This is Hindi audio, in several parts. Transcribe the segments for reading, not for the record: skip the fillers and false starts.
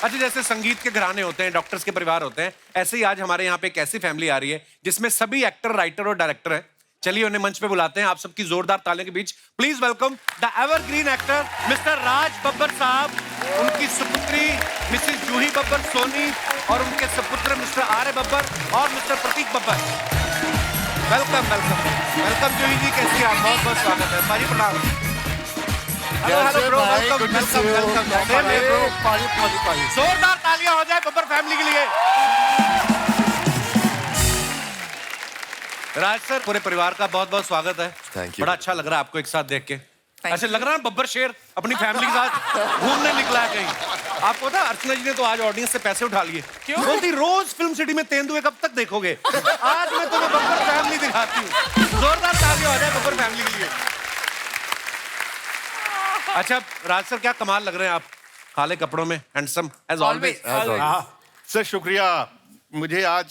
अच्छा, जैसे संगीत के घराने होते हैं, डॉक्टर्स के परिवार होते हैं, ऐसे ही आज हमारे यहाँ पे एक ऐसी फैमिली आ रही है जिसमें सभी एक्टर, राइटर और डायरेक्टर हैं। चलिए उन्हें मंच पे बुलाते हैं। आप सबकी जोरदार तालियों के बीच please welcome the evergreen actor mister Raj Babbar साहब, उनकी सुपुत्री मिसेस जूही बब्बर सोनी और उनके सुपुत्र मिस्टर आर्य बब्बर और mister Prateik Babbar. Welcome welcome welcome Juhi ji, कैसी आप? बहुत बहुत स्वागत है। पाजी प्रणाम। Hello hello bro, welcome welcome welcome. जोरदार तालियां हो जाए बब्बर फैमिली के लिए। राज सर, पूरे परिवार का बहुत बहुत स्वागत है। Thank you. बड़ा अच्छा लग रहा है आपको एक साथ देख के। ऐसे लग रहा है बब्बर शेर अपनी फैमिली के साथ घूमने निकला है कहीं। आपको पता अर्चना जी ने तो आज ऑडियंस से पैसे उठा लिए। क्यों? बोलती रोज फिल्म सिटी में तेंदुए कब तक देखोगे, आज मैं तुम्हें बब्बर फैमिली दिखाती हूँ। जोरदार तालियां हो जाए बब्बर फैमिली के लिए। अच्छा राज सर, क्या कमाल लग रहे हैं आप काले कपड़ों में, हैंडसम एज ऑलवेज। सर शुक्रिया, मुझे आज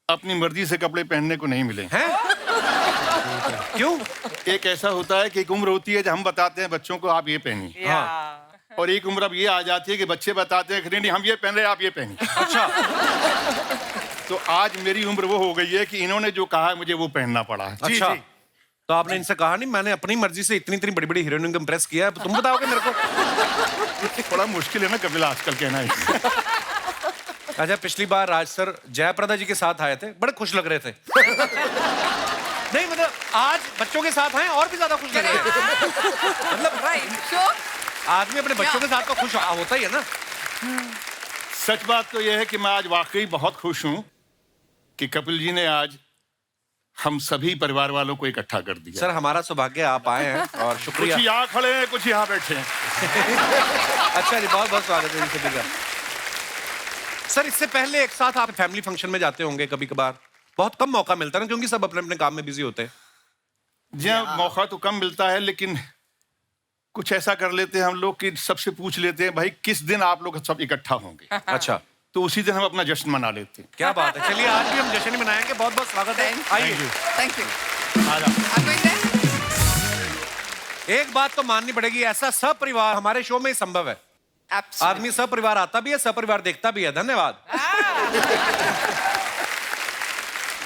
अपनी मर्जी से कपड़े पहनने को नहीं मिले हैं। क्यों? एक ऐसा होता है कि एक उम्र होती है जब हम बताते हैं बच्चों को आप ये पहनिए, हाँ। और एक उम्र अब ये आ जाती है कि बच्चे बताते हैं नहीं हम ये पहन रहे हैं, आप ये पहनिए। अच्छा। तो आज मेरी उम्र वो हो गई है कि इन्होंने जो कहा है मुझे वो पहनना पड़ा है। अच्छा, तो आपने इनसे कहा नहीं मैंने अपनी मर्जी से इतनी इतनी बड़ी बड़ी हीरोइन को इम्प्रेस किया है, तुम बताओगे मेरे को? बड़ा मुश्किल है ना कपिल आजकल कहना है। अच्छा, पिछली बार राज सर जयप्रदा जी के साथ आए थे, बड़े खुश लग रहे थे। नहीं मतलब आज बच्चों के साथ आए और भी ज्यादा खुश लग रहे थे। मतलब आदमी अपने बच्चों के साथ तो खुश होता ही है ना। सच बात तो यह है कि मैं आज वाकई बहुत खुश हूं कि कपिल जी ने आज हम सभी परिवार वालों को इकट्ठा कर दिया। सर हमारा सौभाग्य आप आए हैं और शुक्रिया। कुछ यहाँ खड़े हैं, कुछ यहाँ बैठे हैं। अच्छा जी, बहुत बहुत स्वागत है सभी का। सर इससे पहले एक साथ आप फैमिली फंक्शन में जाते होंगे कभी कभार, बहुत कम मौका मिलता है ना क्योंकि सब अपने अपने काम में बिजी होते हैं। जी मौका तो कम मिलता है, लेकिन कुछ ऐसा कर लेते हैं हम लोग कि सबसे पूछ लेते हैं भाई किस दिन आप लोग सब इकट्ठा होंगे। अच्छा, तो उसी दिन हम अपना जश्न मना लेते हैं। क्या बात है। चलिए आज भी हम जश्न ही मनाएंगे। बहुत बहुत स्वागत है, आइए। Thank you. एक बात तो माननी पड़ेगी, ऐसा सपरिवार हमारे शो में ही संभव है। आदमी सपरिवार आता भी है, सपरिवार देखता भी है। धन्यवाद।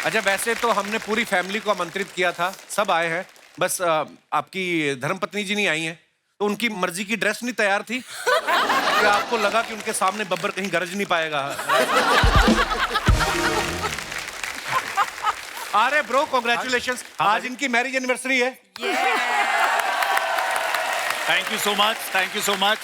अच्छा, वैसे तो हमने पूरी फैमिली को आमंत्रित किया था, सब आए हैं, बस आपकी धर्मपत्नी जी नहीं आई हैं, तो उनकी मर्जी की ड्रेस नहीं तैयार थी कि आपको लगा कि उनके सामने बब्बर कहीं गरज नहीं पाएगा। अरे ब्रो कांग्रेचुलेशंस, आज इनकी मैरिज एनिवर्सरी है। Thank you so much, thank you so much.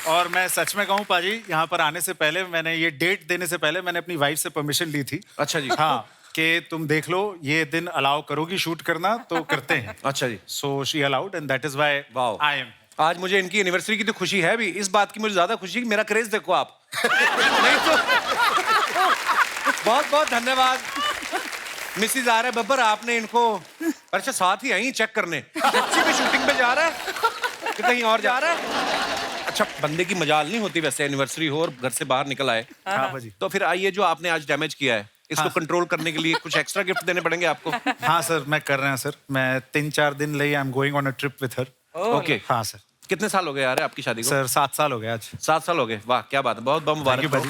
और मैं सच में कहूँ पाजी, यहाँ पर आने से पहले मैंने ये डेट देने से पहले मैंने अपनी वाइफ से परमिशन ली थी। अच्छा जी। हाँ, कि तुम देख लो ये दिन अलाउ करोगी शूट करना तो करते हैं। अच्छा जी। So she allowed and that is why I am. आज मुझे इनकी एनिवर्सरी की तो खुशी है भी, इस बात की मुझे ज्यादा खुशी कि मेरा क्रेज देखो आप। नहीं तो बहुत बहुत धन्यवाद मिसिज आर्य बब्बर, आपने इनको। अच्छा साथ ही आई चेक करने, बच्ची भी शूटिंग पे जा रहा है कि कहीं और जा रहा है। अच्छा, बंदे की मजाल नहीं होती वैसे एनिवर्सरी हो और घर से बाहर निकल आए। हाँ भाजी। तो फिर आइए, जो आपने आज डैमेज किया है इसको कंट्रोल करने के लिए कुछ एक्स्ट्रा गिफ्ट देने पड़ेंगे आपको। हाँ सर, मैं कर रहे हैं सर, मैं 3-4 दिन ले I am going on a trip with her. Okay. हाँ सर। कितने साल हो गए यार आपकी शादी को? सर 7 साल हो गए आज। 7 साल हो गए, वाह क्या बात है, बहुत बहुत मुबारक हो।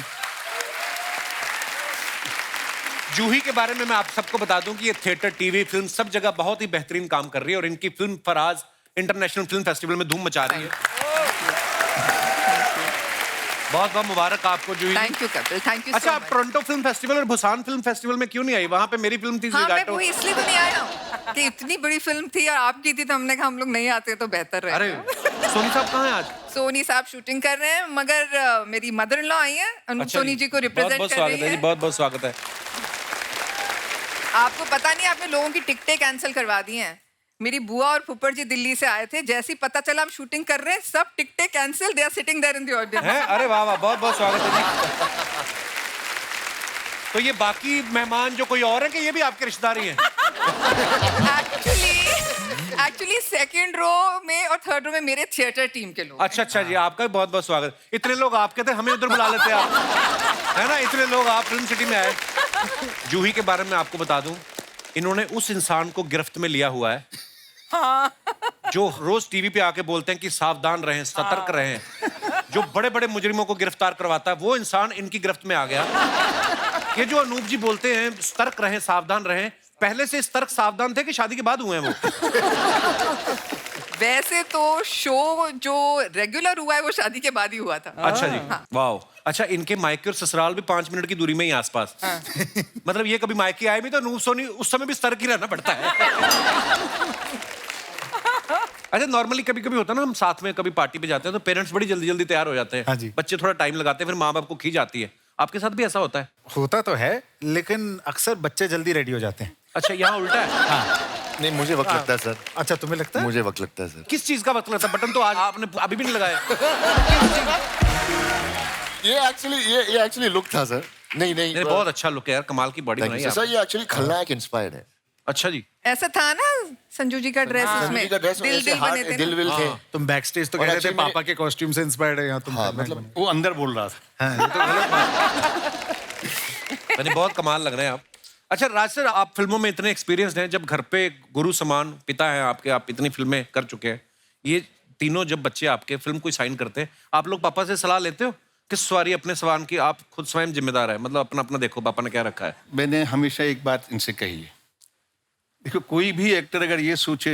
जूही के बारे में मैं आप सबको बता दूं कि ये थिएटर, टीवी, फिल्म सब जगह बहुत ही बेहतरीन काम कर रही है और इनकी film Faraaz international film festival में धूम मचा रही है। बहुत बहुत मुबारक आपको Juhi. Thank you Kapil, thank you. अच्छा, आप टोरंटो फिल्म फेस्टिवल और बुसान फिल्म फेस्टिवल में क्यों नहीं आई? वहां पे मेरी फिल्म थी। हाँ, मैं वो इसलिए तो नहीं आया हूँ कि इतनी बड़ी फिल्म थी और आपकी थी, तो हमने कहा हम लोग नहीं आते तो बेहतर रहे। अरे सोनी साहब कहाँ हैं आज? सोनी साहब शूटिंग कर रहे हैं, मगर मेरी मदर इन लॉ आई है, अनूप सोनी जी को रिप्रेजेंट कर रही है। बहुत बहुत स्वागत है। आपको पता नहीं, आपने लोगों की टिकटें कैंसिल करवा दी हैं। मेरी बुआ और फुप्पड़ जी दिल्ली से आए थे, जैसे ही पता चला हम शूटिंग कर रहे हैं, सब टिकटें cancel, they are sitting there in the audience. अरे वाह वाह, बहुत बहुत स्वागत है जी। तो ये बाकी मेहमान जो कोई और है कि ये भी आपके रिश्तेदार ही हैं? एक्चुअली सेकंड रो में और थर्ड रो में मेरे थिएटर टीम के लोग। अच्छा जी, आपका भी बहुत बहुत स्वागत। इतने लोग आपके थे, हमें उधर बुला लेते आप, है ना? इतने लोग आप फिल्म सिटी में आए। जूही के बारे में आपको बता दूं, इन्होंने उस इंसान को गिरफ्त में लिया हुआ है जो रोज टीवी पे आके बोलते हैं कि सावधान रहें, सतर्क रहें, जो बड़े बड़े मुजरिमों को गिरफ्तार करवाता है, वो इंसान इनकी गिरफ्त में आ गया। ये जो अनूप जी बोलते हैं सतर्क रहें, सावधान रहें, पहले से सतर्क सावधान थे कि शादी के बाद हुए हैं वो? वैसे तो शो जो रेगुलर हुआ है वो शादी के बाद ही हुआ था। अच्छा जी, वाह। अच्छा, इनके मायके और ससुराल भी 5 मिनट की दूरी में ही आसपास। मतलब ये कभी मायके आए भी तो अनूप सोनी उस समय भी सतर्क ही रहना पड़ता है। अच्छा, नॉर्मली कभी कभी होता है ना, हम साथ में कभी पार्टी पे जाते हैं तो पेरेंट्स बड़ी जल्दी जल्दी तैयार हो जाते हैं। हाँ जी। बच्चे थोड़ा टाइम लगाते हैं, फिर माँ बाप को खींच आती है। आपके साथ भी ऐसा होता है? होता तो है, लेकिन अक्सर बच्चे जल्दी रेडी हो जाते हैं। अच्छा, यहाँ उल्टा है। नहीं, मुझे वक्त लगता है सर। अच्छा, तुम्हें लगता है? मुझे वक्त लगता है सर। किस चीज का वक्त लगता है? बटन तो आज आपने अभी भी नहीं लगाया। ये एक्चुअली लुक था सर। नहीं नहीं, बहुत अच्छा लुक है यार, कमाल की बॉडी बनाई है सर। ये एक्चुअली खलनायक इंस्पायर्ड है। अच्छा जी। ऐसा था ना संजू जी का ड्रेस, उसमें संजू का ड्रेस में दिल ऐसे दिल हार्ट बने थे दिल ना। विल थे। तुम बैक स्टेज तो और कह रहे थे actually पापा के कॉस्ट्यूम से इंस्पायर्ड है, यहाँ तुम हाँ, खलनायक मतलब वो अंदर बोल रहा था। बने। हाँ, ये तो गलत बात है। मैंने बहुत कमाल लग रहे हैं आप। अच्छा राज सर, आप फिल्मों में इतने एक्सपीरियंस्ड हैं, जब घर पे गुरु समान पिता है आपके, आप इतनी फिल्में कर चुके हैं, ये तीनों जब बच्चे आपके फिल्म कोई साइन करते हैं, आप लोग पापा से सलाह लेते हो किस सवारी अपने सवान की? आप खुद स्वयं जिम्मेदार है, मतलब अपना अपना देखो पापा ने क्या रखा है। मैंने हमेशा एक बात इनसे कही है, देखो कोई भी एक्टर अगर ये सोचे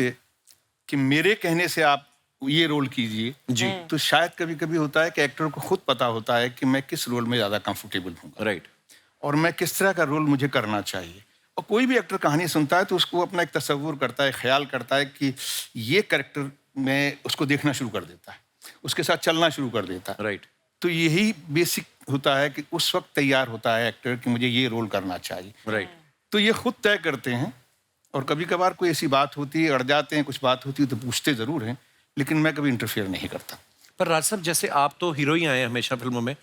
कि मेरे कहने से आप ये रोल कीजिए जी, तो शायद कभी कभी होता है कि एक्टर को खुद पता होता है कि मैं किस रोल में ज्यादा कंफर्टेबल हूँ राइट। और मैं किस तरह का रोल मुझे करना चाहिए। और कोई भी एक्टर कहानी सुनता है तो उसको अपना एक तस्वुर करता है, ख्याल करता है कि ये कैरेक्टर में उसको देखना शुरू कर देता है, उसके साथ चलना शुरू कर देता है। राइट। तो यही बेसिक होता है कि उस वक्त तैयार होता है एक्टर कि मुझे ये रोल करना चाहिए। राइट। तो ये खुद तय करते हैं। और कभी कभार कोई ऐसी बात होती है, अड़ जाते हैं, कुछ बात होती है तो पूछते जरूर हैं, लेकिन मैं कभी इंटरफेयर नहीं करता। पर राज साहब, जैसे आप तो हीरो ही आए हैं हमेशा फिल्मों में,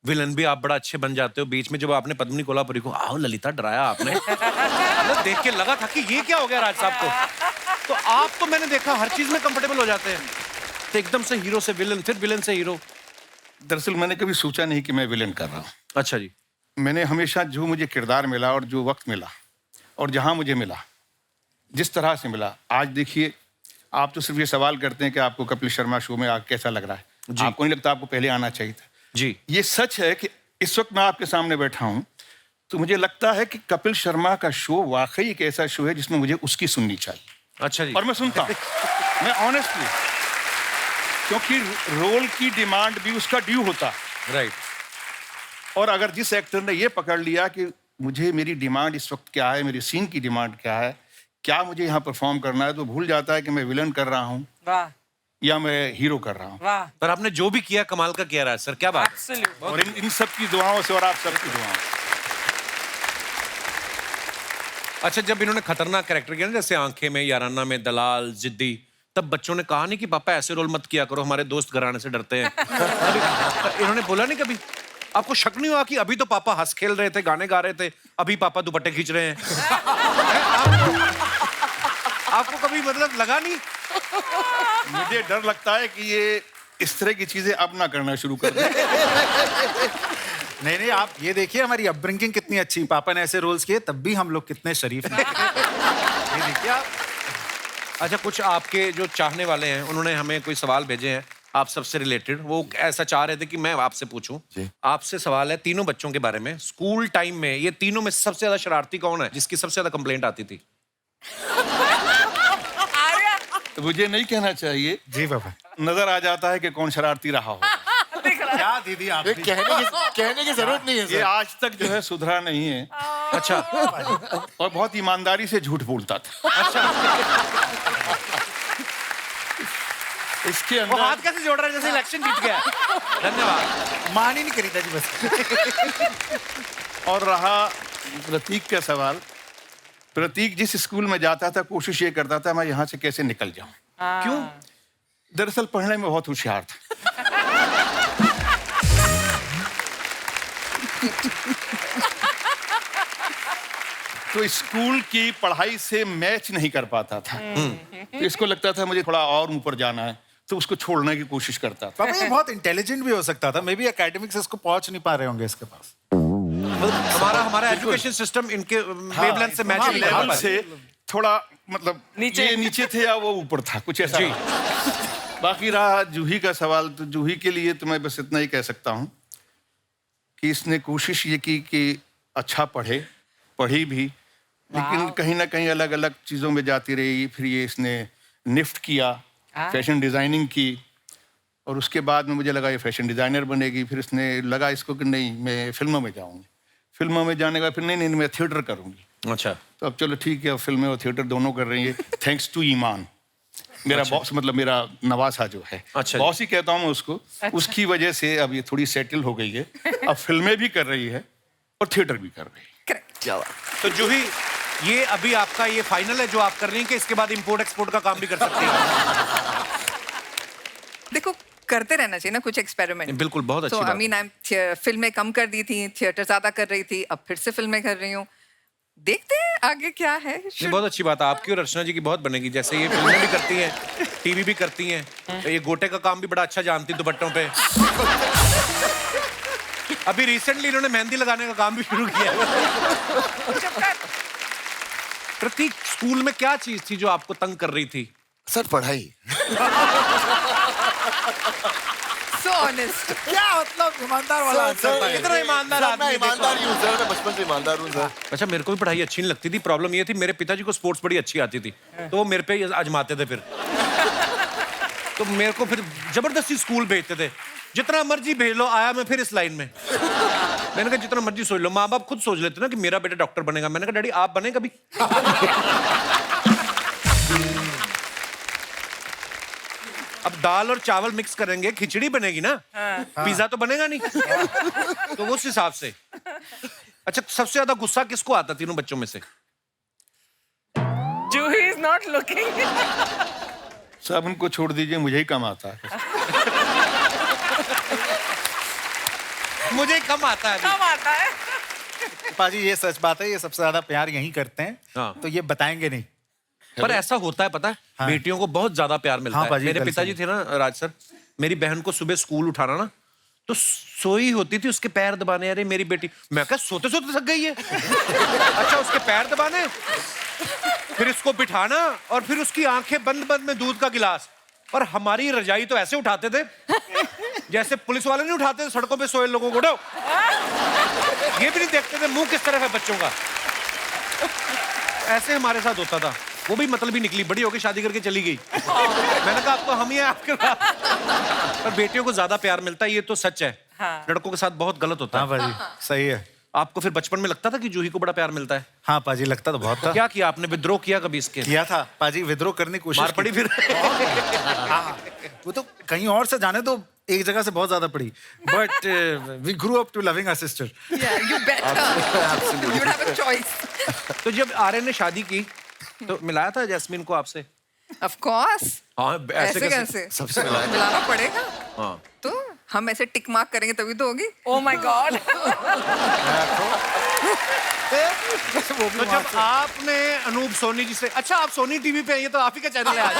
विलन भी आप बड़ा अच्छे बन जाते हो। बीच में जब आपने पद्मिनी कोल्हापुरी को आओ ललिता डराया आपने, मतलब देख के लगा था कि ये क्या हो गया राज साहब को। तो आप तो मैंने देखा हर चीज में कंफर्टेबल हो जाते हैं, तो एकदम से हीरो से विलन, फिर विलन से हीरो। दरअसल मैंने कभी सोचा नहीं कि मैं विलन कर रहा हूँ। अच्छा जी। मैंने हमेशा जो मुझे किरदार मिला और जो वक्त मिला और जहाँ मुझे मिला, जिस तरह से मिला। आज देखिए, आप तो सिर्फ ये सवाल करते हैं कि आपको कपिल शर्मा शो में आग कैसा लग रहा है, आपको नहीं लगता आपको पहले आना चाहिए था? जी। ये सच है कि इस वक्त मैं आपके सामने बैठा हूं तो मुझे लगता है कि कपिल शर्मा का शो वाकई एक ऐसा शो है जिसमें मुझे उसकी सुननी चाहिए। अच्छा जी। और मैं सुनता हूं, मैं ऑनेस्टली, क्योंकि रोल की डिमांड भी उसका ड्यू होता है। राइट। और अगर जिस एक्टर ने ये पकड़ लिया कि मुझे मेरी डिमांड इस वक्त क्या है, मेरी सीन की डिमांड क्या है, क्या मुझे यहाँ परफॉर्म करना है, तो भूल जाता है कि मैं विलन कर रहा हूँ या मैं हीरो कर रहा हूँ। वाह, पर आपने जो भी किया कमाल का किया राज सर, क्या बात है। एब्सोल्यूट। और इन सब की दुआओं से और आप सबकी दुआओं से। अच्छा, जब इन्होंने खतरनाक कैरेक्टर किया ना, जैसे आंखें में, याराना में, दलाल, जिद्दी, तब बच्चों ने कहा नहीं कि पापा ऐसे रोल मत किया करो, हमारे दोस्त घर आने से डरते हैं। इन्होंने बोला नहीं कभी? आपको शक नहीं हुआ कि अभी तो पापा हंस खेल रहे थे, गाने गा रहे थे, अभी पापा दुपट्टे खींच रहे हैं? आपको कभी मतलब लगा नहीं? मुझे डर लगता है कि ये इस तरह की चीजें अब ना करना शुरू कर दें। नहीं नहीं, आप ये देखिए हमारी अपब्रिंगिंग कितनी अच्छी। पापा ने ऐसे रोल्स किए तब भी हम लोग कितने शरीफ हैं। ये देखिए आप। अच्छा, कुछ आपके जो चाहने वाले हैं उन्होंने हमें कोई सवाल भेजे हैं आप सबसे रिलेटेड। वो ऐसा चाह रहे थे कि मैं आपसे पूछूं। आपसे सवाल है तीनों बच्चों के बारे में। स्कूल टाइम में ये तीनों में सबसे ज्यादा शरारती कौन है, जिसकी सबसे ज्यादा कंप्लेंट आती थी? तो मुझे नहीं कहना चाहिए, जी पापा। नजर आ जाता है कि कौन शरारती रहा हो। क्या दीदी आप भी? कहने की जरूरत नहीं है ये सर। आज तक जो है सुधरा नहीं है अच्छा। और बहुत ईमानदारी से झूठ बोलता था। अच्छा, इसके वो अंदर हाथ कैसे जोड़ रहा है जैसे इलेक्शन जीत गया? धन्यवाद। मान ही नहीं करी था जी बस। और रहा प्रतीक का सवाल। प्रतीक जिस स्कूल में जाता था कोशिश ये करता था मैं यहाँ से कैसे निकल जाऊं। क्यों? दरअसल पढ़ने में बहुत होशियार था। तो स्कूल की पढ़ाई से मैच नहीं कर पाता था। तो इसको लगता था मुझे थोड़ा और ऊपर जाना है, तो उसको छोड़ने की कोशिश करता था। पापा ये बहुत इंटेलिजेंट भी हो सकता था। मे बी एकेडमिक्स इसको पहुंच नहीं पा रहे होंगे इसके पास। हमारा एजुकेशन सिस्टम इनके वेवलेंथ से मैच हाँ, नहीं कर लेवल पाता। से थोड़ा मतलब नीचे। ये नीचे थे या वो ऊपर था, कुछ ऐसा। जी। बाकी रहा जूही का सवाल, तो जूही के लिए तो मैं बस इतना ही कह सकता हूँ कि इसने कोशिश ये की कि अच्छा पढ़ी भी, लेकिन कहीं ना कहीं अलग अलग चीज़ों में जाती रही। फिर ये इसने निफ्ट किया, फैशन डिज़ाइनिंग की, और उसके बाद में मुझे लगा ये फैशन डिज़ाइनर बनेगी। फिर इसने लगा इसको कि नहीं मैं फिल्मों में जाऊँगी। फिल्मों में जाने का फिर नहीं मैं थिएटर करूँगी। अच्छा, तो अब चलो ठीक है, फिल्में और थिएटर दोनों कर रही है, थैंक्स टू ईमान। मेरा बॉस मतलब मेरा नवासा जो है, अच्छा बॉस ही कहता हूँ मैं उसको। उसकी वजह से अब ये थोड़ी सेटल हो गई है। अब फिल्में भी कर रही है और थिएटर भी कर रही है। करेक्ट। क्या बात। तो जूही, ये अभी आपका ये फाइनल है जो आप कर रही हैं कि इसके बाद इंपोर्ट एक्सपोर्ट का काम भी कर सकती हैं? देखो, करते रहना चाहिए ना कुछ एक्सपेरिमेंट। बिल्कुल, बहुत अच्छी तो बात आई मीन आई फिल्में कम कर दी थी, थिएटर ज्यादा कर रही थी, अब फिर से फिल्में कर रही हूँ। देखते हैं आगे क्या है। ये बहुत अच्छी बात है। आपकी और अर्चना जी की बहुत बनेगी। जैसे ये फिल्में भी करती हैं, टीवी भी करती हैं, तो ये गोटे का काम भी बड़ा अच्छा जानती दुपट्टों पे। अभी रिसेंटली इन्होंने मेहंदी लगाने का काम भी शुरू किया है। प्रतीक, स्कूल में क्या चीज थी जो आपको तंग कर रही थी? सर पढ़ाई। So honest. क्या मतलब ईमानदार वाला आंसर था ये? कितना ईमानदार सर, आदमी मैं है, देखो। ईमानदार ही हूँ सर, मैं बचपन से ईमानदार हूँ सर। अच्छा, मेरे को भी पढ़ाई अच्छी नहीं लगती थी। प्रॉब्लम ये थी, मेरे पिताजी को स्पोर्ट्स बड़ी अच्छी आती थी, तो वो मेरे पे ही आजमाते थे। फिर तो मेरे को फिर जबरदस्ती स्कूल भेजते थे। जितना मर्जी भेज लो, आया मैं फिर इस लाइन में। मैंने कहा जितना मर्जी सोच लो। माँ बाप खुद सोच लेते ना कि मेरा बेटा डॉक्टर बनेगा। मैंने कहा डैडी आप बने कभी? अब दाल और चावल मिक्स करेंगे, खिचड़ी बनेगी ना, पिज्जा तो बनेगा नहीं। तो उस हिसाब से। अच्छा, सबसे ज्यादा गुस्सा किसको आता तीनों बच्चों में से? Juhi is not looking. सब उनको छोड़ दीजिए, मुझे ही कम आता है। मुझे कम आता है अभी। कम आता है। पाजी ये सच बात है, ये सबसे ज्यादा प्यार यहीं करते हैं। हाँ। तो ये बताएंगे नहीं। पर ऐसा होता है, पता है, हाँ। बेटियों को बहुत ज्यादा प्यार मिलता हाँ, है। बाजी, मेरे कल पिताजी से। थे ना राज सर, मेरी बहन को सुबह स्कूल उठाना ना, तो सोई होती थी, उसके पैर दबाने। अरे मेरी बेटी, मैं कहा सोते सोते थक गई है। अच्छा, उसके पैर दबाने, फिर इसको बिठाना, और फिर उसकी आंखें बंद बंद में दूध का गिलास। और हमारी रजाई तो ऐसे उठाते थे जैसे पुलिस वाले नहीं उठाते थे सड़कों पे सोए लोगों को। उठो, ये भी नहीं देखते थे मुंह किस तरफ है बच्चों का। ऐसे हमारे साथ होता था। वो भी मतलब ही निकली, बड़ी होकर शादी करके चली गई। मैंने कहा अब तो हम ही हैं आपके साथ। पर बेटियों को ज्यादा प्यार मिलता है, ये तो सच है। हाँ। लड़कों के साथ बहुत गलत होता हाँ है। पाजी, सही है। आपको फिर बचपन में लगता था कि जूही को बड़ा प्यार मिलता है? हाँ पाजी, लगता तो बहुत था। क्या किया आपने? विद्रोह किया कभी इसके? किया था पाजी, विद्रोह करने की कोशिश मार पड़ी की। फिर? हाँ, वो तो कहीं और से जाने तो एक जगह से बहुत ज्यादा पड़ी। But we grew up to loving our sister. Yeah, you better. You'd have a choice. तो जब आर्यन ने शादी की तो मिलाया था जैस्मीन को आपसे? Of course. हाँ, ऐसे कैसे? सबसे मिलाया। मिलाना पड़ेगा। हाँ। तो हम ऐसे टिक मार्क करेंगे तभी तो होगी। Oh my God. तो जब आपने अनूप सोनी जी से, अच्छा आप सोनी टीवी पे हैं, ये तो आप ही का चैनल है आज।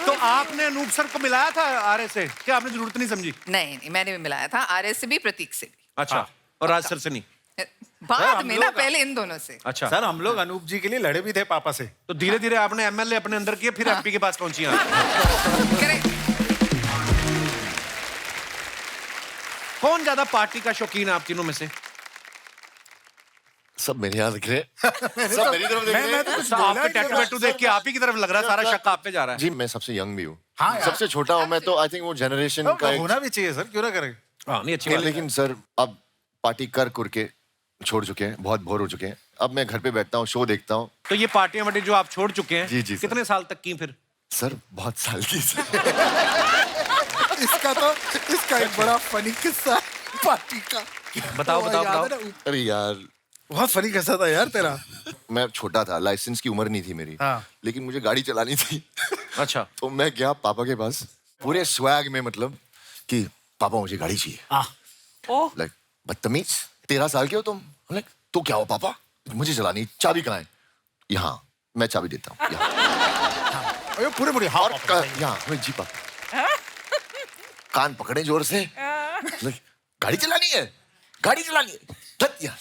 तो आपने अनूप सर को मिलाया था आर्य से? क्या आपने जरूरत नहीं समझी? नहीं नहीं, मैंने भी मिलाया था, आर्य से भी, प्रतीक से भी। अच्छा, और राज सर से नहीं? बाद हम में ना, लोग- पहले इन दोनों से। अच्छा, सर हम लोग अनूप जी के लिए लड़े भी थे पापा से। तो धीरे धीरे आपने एमएलए अपने अंदर किए, फिर एमपी के पास पहुंची आप। करेक्ट। कौन ज्यादा पार्टी का शौकीन है आप तीनों में से? सब मेरे यहाँ दिख रहे हैं। सब मेरी तरफ देख रहे हैं। तो आपके टैटू वैटू देख के आप ही की तरफ लग रहा है, सारा शक आप पे जा रहा है। जी मैं सबसे यंग भी हूँ। हाँ यार। सबसे छोटा हूँ मैं, तो आई थिंक वो जनरेशन का एक। होना भी चाहिए सर, क्यों ना करें। हाँ, नहीं अच्छी नहीं, बात है। लेकिन सर अब पार्टी कर के छोड़ चुके हैं, बहुत बोर हो चुके हैं। अब मैं घर पे बैठता हूँ, शो देखता हूँ। तो ये पार्टियां वार्टी जो आप छोड़ चुके हैं, जी, जी, सर। कितने साल तक की फिर? सर बहुत साल की सर। इसका एक बड़ा फनी किस्सा है पार्टी का। बताओ वो बताओ याद है बताओ। ना, अरे यार, बहुत फनी किस्सा था यार तेरा। मैं छोटा था, लाइसेंस की उम्र नहीं थी मेरी। हाँ। लेकिन मुझे गाड़ी चलानी थी। अच्छा, तो मैं गया पापा के पास, पूरे स्वैग में, मतलब कि पापा मुझे गाड़ी चाहिए। Oh. लाइक बदतमीज, 13 साल के हो तुम? लाइक तो क्या हो पापा, मुझे चलानी, चाबी कहाँ है? यहाँ, मैं चाबी देता हूँ यहाँ। अरे पूरे पूरे हाँ और यहाँ मैं जी पापा। कान पकड़े जोर से, लाइक गाड़ी चलानी है, गाड़ी चलानी है। धत यहाँ।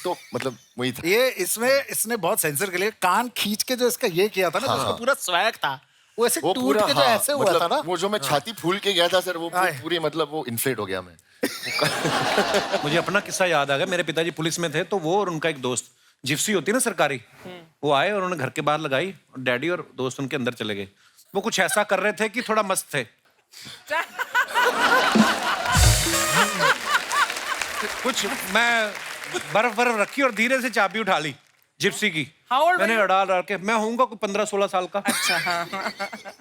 तो मतलब वही था। ये इसमें इसने बहुत सेंसर के लिए कान खींच के जो इसका ये किया था ना, तो उसका पूरा स्वैग था, वो ऐसे वो टूट पूरा के जो ऐसे हुआ मतलब था ना, वो जो मैं छाती फूल के गया था सर, वो आए। पूरी मतलब वो इन्फ्लेट हो गया मैं। मुझे अपना किस्सा याद आ गया। मेरे पिताजी पुलिस में थे, तो वो और उनका एक दोस्त, जिप्सी होती है ना सरकारी, वो आए और उन्होंने घर के बाहर लगाई और डैडी और दोस्त उनके अंदर चले गए। वो कुछ ऐसा कर रहे थे कि थोड़ा मस्त थे। कुछ मैं बर्फ रखी और धीरे से चाबी उठा ली जिप्सी की। How old were मैंने you? अड़ा के, मैं होऊंगा कोई 15-16 साल का। अच्छा, हाँ।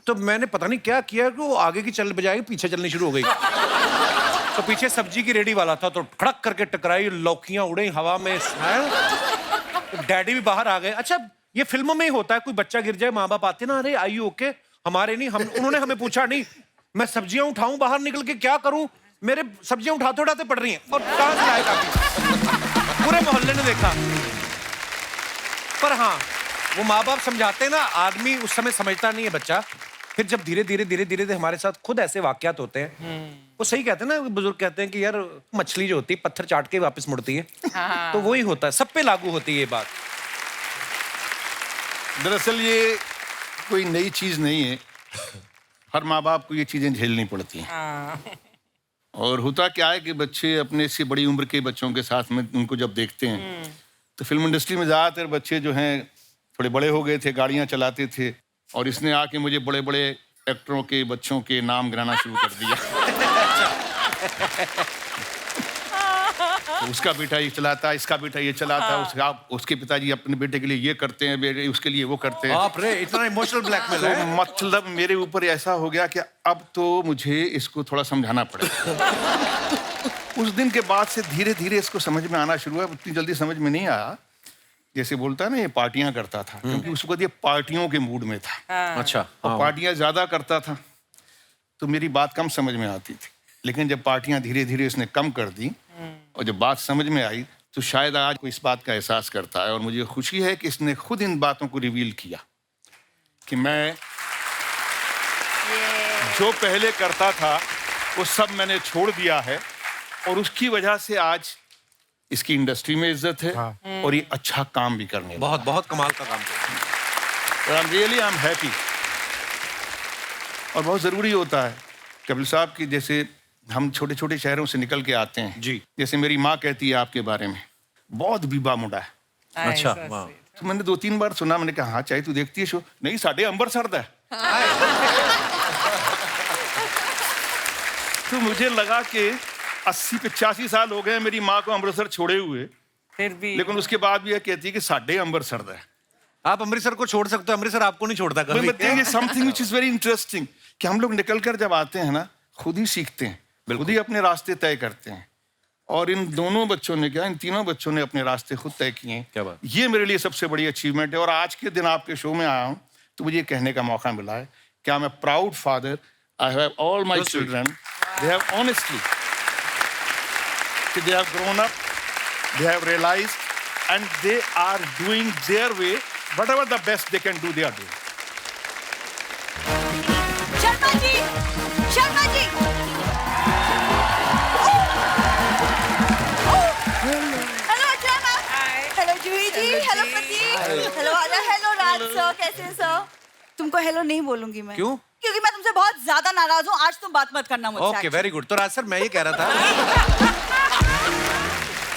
तो मैंने पता नहीं क्या किया कि वो आगे की चल बजाय पीछे चलनी शुरू हो गई। तो पीछे सब्जी की रेडी वाला था, तो खड़क करके टकराई, लौकियां उड़े हवा में। तो डैडी भी बाहर आ गए। अच्छा, ये फिल्मों में ही होता है, कोई बच्चा गिर जाए, माँ बाप आते ना, अरे आई ओके, हमारे नहीं, हम उन्होंने हमें पूछा नहीं। मैं सब्जियां उठाऊं बाहर निकल के, क्या करूं, मेरे सब्जियां उठाते उठाते पड़ रही हैं और कहां से आए काफी। पूरे मोहल्ले ने देखा। पर हाँ, वो माँ बाप समझाते हैं ना, आदमी उस समय समझता नहीं है बच्चा। फिर जब धीरे धीरे हमारे साथ खुद ऐसे वाकयात होते हैं, वो सही कहते हैं ना, बुजुर्ग कहते हैं कि यार मछली जो होती है पत्थर चाट के वापस मुड़ती है। तो वही होता है, सब पे लागू होती है ये बात। दरअसल ये कोई नई चीज नहीं है, हर माँ बाप को ये चीजें झेलनी पड़ती हैं। और होता क्या है कि बच्चे अपने से बड़ी उम्र के बच्चों के साथ में उनको जब देखते हैं, तो फिल्म इंडस्ट्री में ज़्यादातर बच्चे जो हैं थोड़े बड़े हो गए थे, गाड़ियाँ चलाते थे, और इसने आके मुझे बड़े बड़े एक्टरों के बच्चों के नाम गिनाना शुरू कर दिया। तो उसका बेटा ये चलाता, इसका बेटा ये चलाता, उसके पिताजी अपने बेटे के लिए ये करते हैं, बेटे उसके लिए वो करते हैं। बाप रे, इतना इमोशनल ब्लैकमेल तो है। मतलब मेरे ऊपर ऐसा हो गया कि अब तो मुझे इसको थोड़ा समझाना पड़ेगा। उस दिन के बाद से धीरे धीरे इसको समझ में आना शुरू हुआ। उतनी जल्दी समझ में नहीं आया, जैसे बोलता है ना, ये पार्टियां करता था, क्योंकि उसको ये पार्टियों के मूड में था। अच्छा, और पार्टियां ज्यादा करता था, तो मेरी बात कम समझ में आती थी। लेकिन जब पार्टियां धीरे धीरे इसने कम कर दी और जब बात समझ में आई, तो शायद आज को इस बात का एहसास करता है। और मुझे खुशी है कि इसने खुद इन बातों को रिवील किया कि मैं जो पहले करता था वो सब मैंने छोड़ दिया है, और उसकी वजह से आज इसकी इंडस्ट्री में इज्जत है। और ये अच्छा काम भी करने लगा। बहुत बहुत कमाल का काम किया। I am happy. और बहुत ज़रूरी होता है कपिल साहब की, जैसे हम छोटे छोटे शहरों से निकल के आते हैं जी। जैसे मेरी माँ कहती है आपके बारे में, बहुत बीबा मुंडा है। अच्छा, वाह। तो मैंने 2-3 बार सुना, मैंने कहा हाँ चाहे तू देखती है शो, नहीं साढ़े अंबरसर है। तो मुझे लगा कि 80-85 साल हो गए मेरी माँ को अमृतसर छोड़े हुए, फिर भी लेकिन उसके बाद भी यह कहती है कि साढ़े अंबरसर है। आप अमृतसर को छोड़ सकते हो, अमृतसर आपको नहीं छोड़ता कभी। Something which is very interesting कि हम लोग निकल कर जब आते हैं ना, खुद ही सीखते हैं, खुद ही अपने रास्ते तय करते हैं। और इन दोनों बच्चों ने क्या, इन तीनों बच्चों ने अपने रास्ते खुद तय किए हैं। क्या बात। ये मेरे लिए सबसे बड़ी अचीवमेंट है। और आज के दिन आपके शो में आया हूँ तो मुझे ये कहने का मौका मिला है कि I am a proud father. I have all my children, they have honestly, they have grown up, they have realized, and they are doing their way, whatever the best they can do, they are doing. Sharma ji, Sharma ji. Hello Ajay, hello Juhi ji, hello Prateek, hello Ada, hello Raj sir, कैसे हैं सर? तुमको हेलो नहीं बोलूंगी मैं। क्यों? क्योंकि मैं तुमसे बहुत ज्यादा नाराज हूँ। आज तुम बात मत करना मुझसे। Okay, very good. तो राज सर, मैं ये कह रहा था,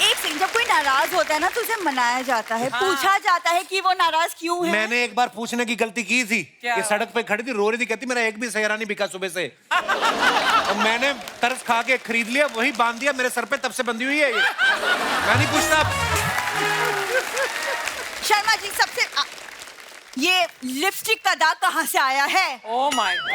एक सेकंड, जब कोई नाराज होता है ना तो उसे मनाया जाता है, पूछा जाता है कि वो नाराज क्यों है। मैंने एक बार पूछने की गलती की थी। ये सड़क पे खड़ी थी, रो रही थी, कहती मेरा एक भी सेहरा नहीं बिका सुबह से। और मैंने तरस खा के खरीद लिया, वही बांध दिया मेरे सर पे, तब से बंधी हुई है ये। मैं नहीं पूछता। शर्मा जी, सबसे ये लिपस्टिक का दाग कहाँ से आया है? Oh my God.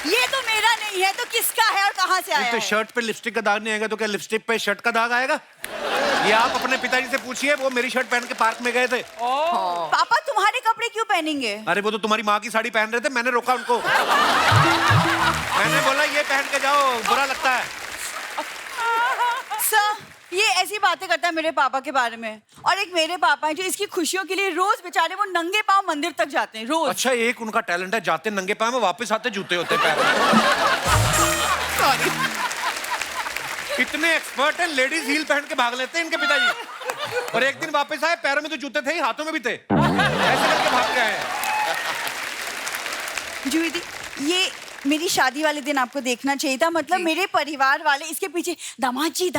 ये तो मेरा नहीं है, तो किसका है और कहाँ से आया तो है? शर्ट पे लिपस्टिक का दाग नहीं आएगा तो क्या लिपस्टिक पे शर्ट का दाग आएगा? ये आप अपने पिताजी से पूछिए, वो मेरी शर्ट पहन के पार्क में गए थे। पापा तुम्हारे कपड़े क्यों पहनेंगे? अरे वो तो तुम्हारी माँ की साड़ी पहन रहे थे, मैंने रोका उनको। मैंने बोला ये पहन के जाओ, बुरा लगता है। सर, ये ऐसी बातें करता है मेरे पापा के बारे में। और एक मेरे पापा हैं जो इसकी खुशियों के लिए रोज बेचारे वो नंगे पांव मंदिर तक जाते हैं, रोज। अच्छा, एक उनका टैलेंट है, जाते नंगे पाँव में, वापस आते जूते होते पैर में। इतने एक्सपर्ट हैं, लेडीज हील पहन के भाग लेते हैं इनके पिताजी। और एक दिन वापस आए, पैरों में तो जूते थे ही, हाथों में भी थे, ऐसे करके भाग के आए हैं। जूही दी, ये मेरी शादी वाले दिन आपको देखना चाहिए था। मतलब मेरे परिवार वाले इसके पीछे, दामाद जी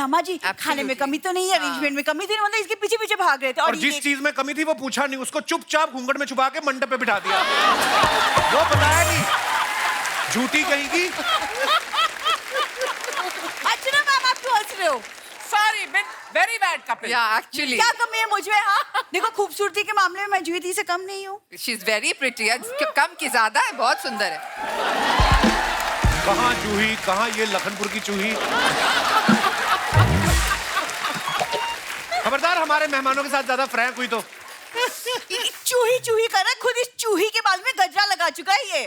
खाने में कमी तो नहीं है, अरेंजमेंट में कमी थी, मतलब इसके पीछे पीछे भाग रहे थे। और जिस चीज में कमी थी वो पूछा नहीं, उसको चुपचाप घूंघट में छुपा के मंडप पे बिठा दिया, वो बताया नहीं, झूठी कहेगी। अच्छा मैम, आप क्यों हंस रहे हो? Sorry, very bad couple. Yeah, actually. क्या कमी है मुझ में? हाँ, देखो खूबसूरती के मामले में मैं जूही दी से कम नहीं हूँ। She's very pretty. कम की ज्यादा है, बहुत सुंदर है। कहाँ जूही, कहाँ ये लखनपुर की चूही। खबरदार हमारे मेहमानों के साथ ज्यादा फ्रैंक हुई तो। चूही चूही कर रहा है, खुद इस चूही के बाल में गजरा लगा चुका है ये।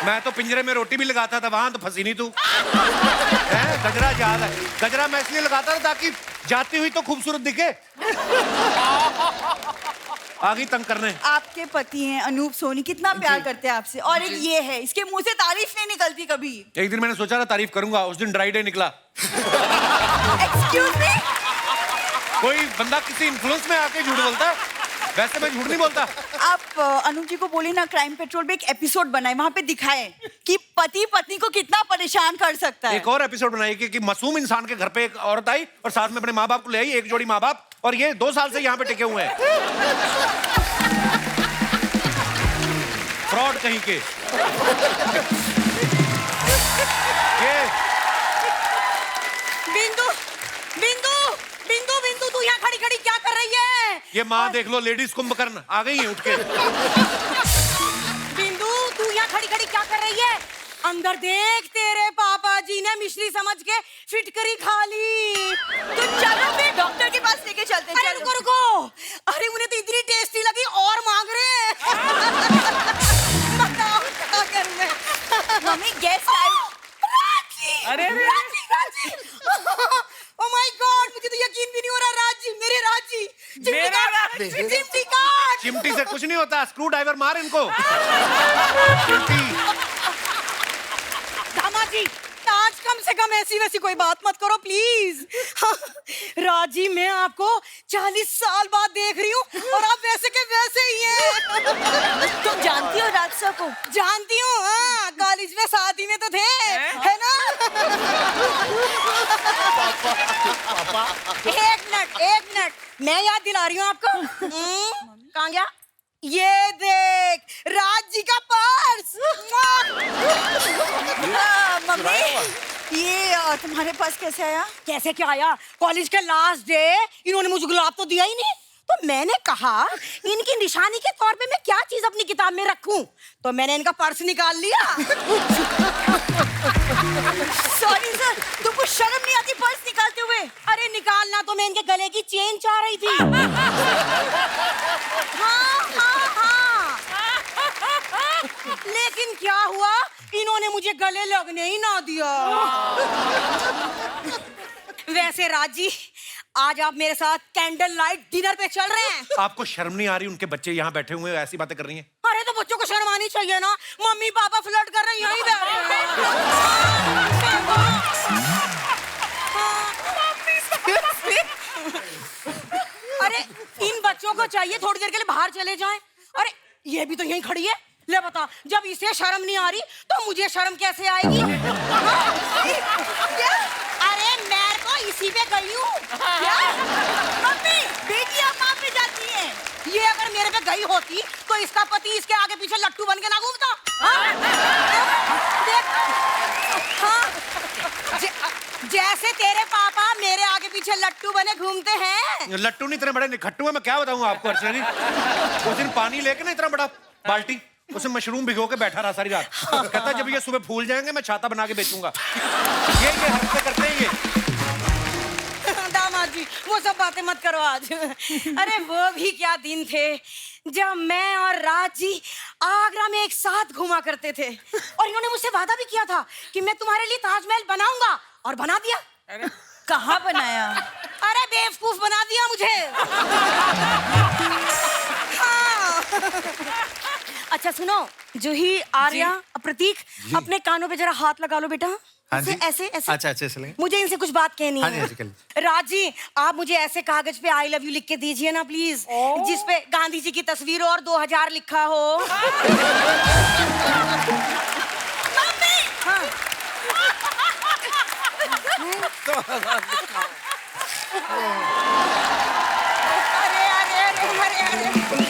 मैं तो पिंजरे में रोटी भी लगाता था, वहां तो फंसी नहीं तू। है? गजरा याद है, गजरा मैं इसलिए लगाता था ताकि जाती हुई तो खूबसूरत दिखे। आगे तंग करने। आपके पति हैं अनूप सोनी, कितना प्यार करते हैं आपसे, और एक ये है, इसके मुंह से तारीफ नहीं निकलती कभी। एक दिन मैंने सोचा था तारीफ करूंगा, उस दिन ड्राई डे निकला। एक्सक्यूज मी, कोई बंदा किसी इन्फ्लुएंस में आके झूठ बोलता है, वैसे मैं झूठ नहीं बोलता। आप अनूप जी को बोलिए ना, क्राइम पेट्रोल पे एक एपिसोड बनाए, वहां पे दिखाएं कि पति पत्नी को कितना परेशान कर सकता है। एक और एपिसोड बनाई कि मासूम इंसान के घर पे एक औरत आई और साथ में अपने माँ बाप को ले आई, एक जोड़ी माँ बाप, और ये 2 साल से यहाँ पे टिके हुए हैं। फ्रॉड कहीं के। ये बिंदु बिंदु बिंदु बिंदु, तू यहाँ खड़ी खड़ी क्या कर रही है? ये माँ देख लो, लेडीज कुंभकर्ण आ गई है उठ के। बिंदु, तू यहाँ खड़ी खड़ी क्या कर रही है? अंदर देख, तेरे पापा जी ने मिश्री समझ के फिटकरी खा ली। तो चलो फिर डॉक्टर के पास लेके चलते हैं। अरे रुको रुको, अरे उन्हें तो इतनी टेस्टी लगी और मांग रहे हैं। बताओ क्या करूं मैं? मम्मी गेस्ट आई। अरे राजी, ओह माय गॉड, मुझे तो यकीन भी नहीं हो रहा। राजी, मेरे राजी, चिमटी काट। चिमटी से कुछ नहीं होता, स्क्रू ड्राइवर मार इनको। चिमटी। दामाजी, आज कम से कम ऐसी वैसी कोई बात मत करो प्लीज। राजी, मैं आपको 40 साल बाद देख रही हूँ और आप वैसे के वैसे ही हैं। तुम जानती हो राजसा को? जानती हूँ, हाँ, कॉलेज में शादी में तो थे, है ना? एक मिनट, मैं याद दिला रही हूँ आपको। कहाँ गया? ये देख, राज जी का पर्स। मम्मी, ये तुम्हारे पास कैसे आया? कैसे क्या आया? कॉलेज के लास्ट डे इन्होंने मुझे गुलाब तो दिया ही नहीं, तो मैंने कहा इनकी निशानी के तौर पे मैं क्या चीज अपनी किताब में रखूं, तो मैंने इनका पर्स निकाल लिया। सॉरी सर, तुमको शर्म नहीं आती पर्स निकालते हुए? अरे निकालना तो मैं इनके गले की चेन चाह रही थी। हाँ। लेकिन क्या हुआ, इन्होंने मुझे गले लगने ही ना दिया। वैसे राजी, आज आप मेरे साथ कैंडल लाइट डिनर पे चल रहे हैं। आपको शर्म नहीं आ रही? उनके बच्चे यहाँ बैठे हुए हैं, ऐसी बातें कर रही हैं। अरे तो बच्चों को शर्म आनी चाहिए ना, मम्मी पापा फ्लर्ट कर रहे हैं यहीं अरे इन बच्चों को चाहिए थोड़ी देर के लिए बाहर चले जाएं। अरे ये भी तो यहीं खड़ी है, ले बता, जब इसे शर्म नहीं आ रही तो मुझे शर्म कैसे आएगी? अरे मैं तो इसी पे गई हूँ। मम्मी, बेटी आप वहाँ पे जाती हैं। ये अगर मेरे पे गई होती तो इसका पति इसके आगे पीछे लट्टू बन के ना घूमता। जैसे तेरे पापा मेरे आगे पीछे लट्टू बने घूमते हैं। लट्टू नहीं, इतने बड़े निखट्टू है, मैं क्या बताऊं आपको अर्चना जी। उस दिन पानी लेके ना इतना बड़ा बाल्टी, उसमें मशरूम भिगो के बैठा रहा सारी रात। कहता जब ये सुबह फूल जाएंगे मैं छाता बना के बेचूंगा। ये हरकतें करते हैं ये। दामाद जी, वो सब बातें मत करो आज। अरे वो भी क्या दिन थे जब मैं और राज जी आगरा में एक साथ घुमा करते थे, और इन्होंने मुझसे वादा भी किया था कि मैं तुम्हारे लिए ताजमहल बनाऊंगा, और बना दिया। अरे कहाँ बनाया? अरे बेवकूफ बना दिया मुझे। हाँ। अच्छा सुनो, जूही, आर्या, प्रतीक, अपने कानों पे जरा हाथ लगा लो बेटा। हाँ जी ऐसे ऐसे अच्छा अच्छे से लेंगे मुझे इनसे कुछ बात कहनी हाँ है। जी, हाँ जी, कहिए। राज जी, आप मुझे ऐसे कागज पे आई लव यू लिख के दीजिए ना प्लीज, जिसपे गांधी जी की तस्वीर और 2000 लिखा हो। हाँ। अरे अरे अरे अरे अरे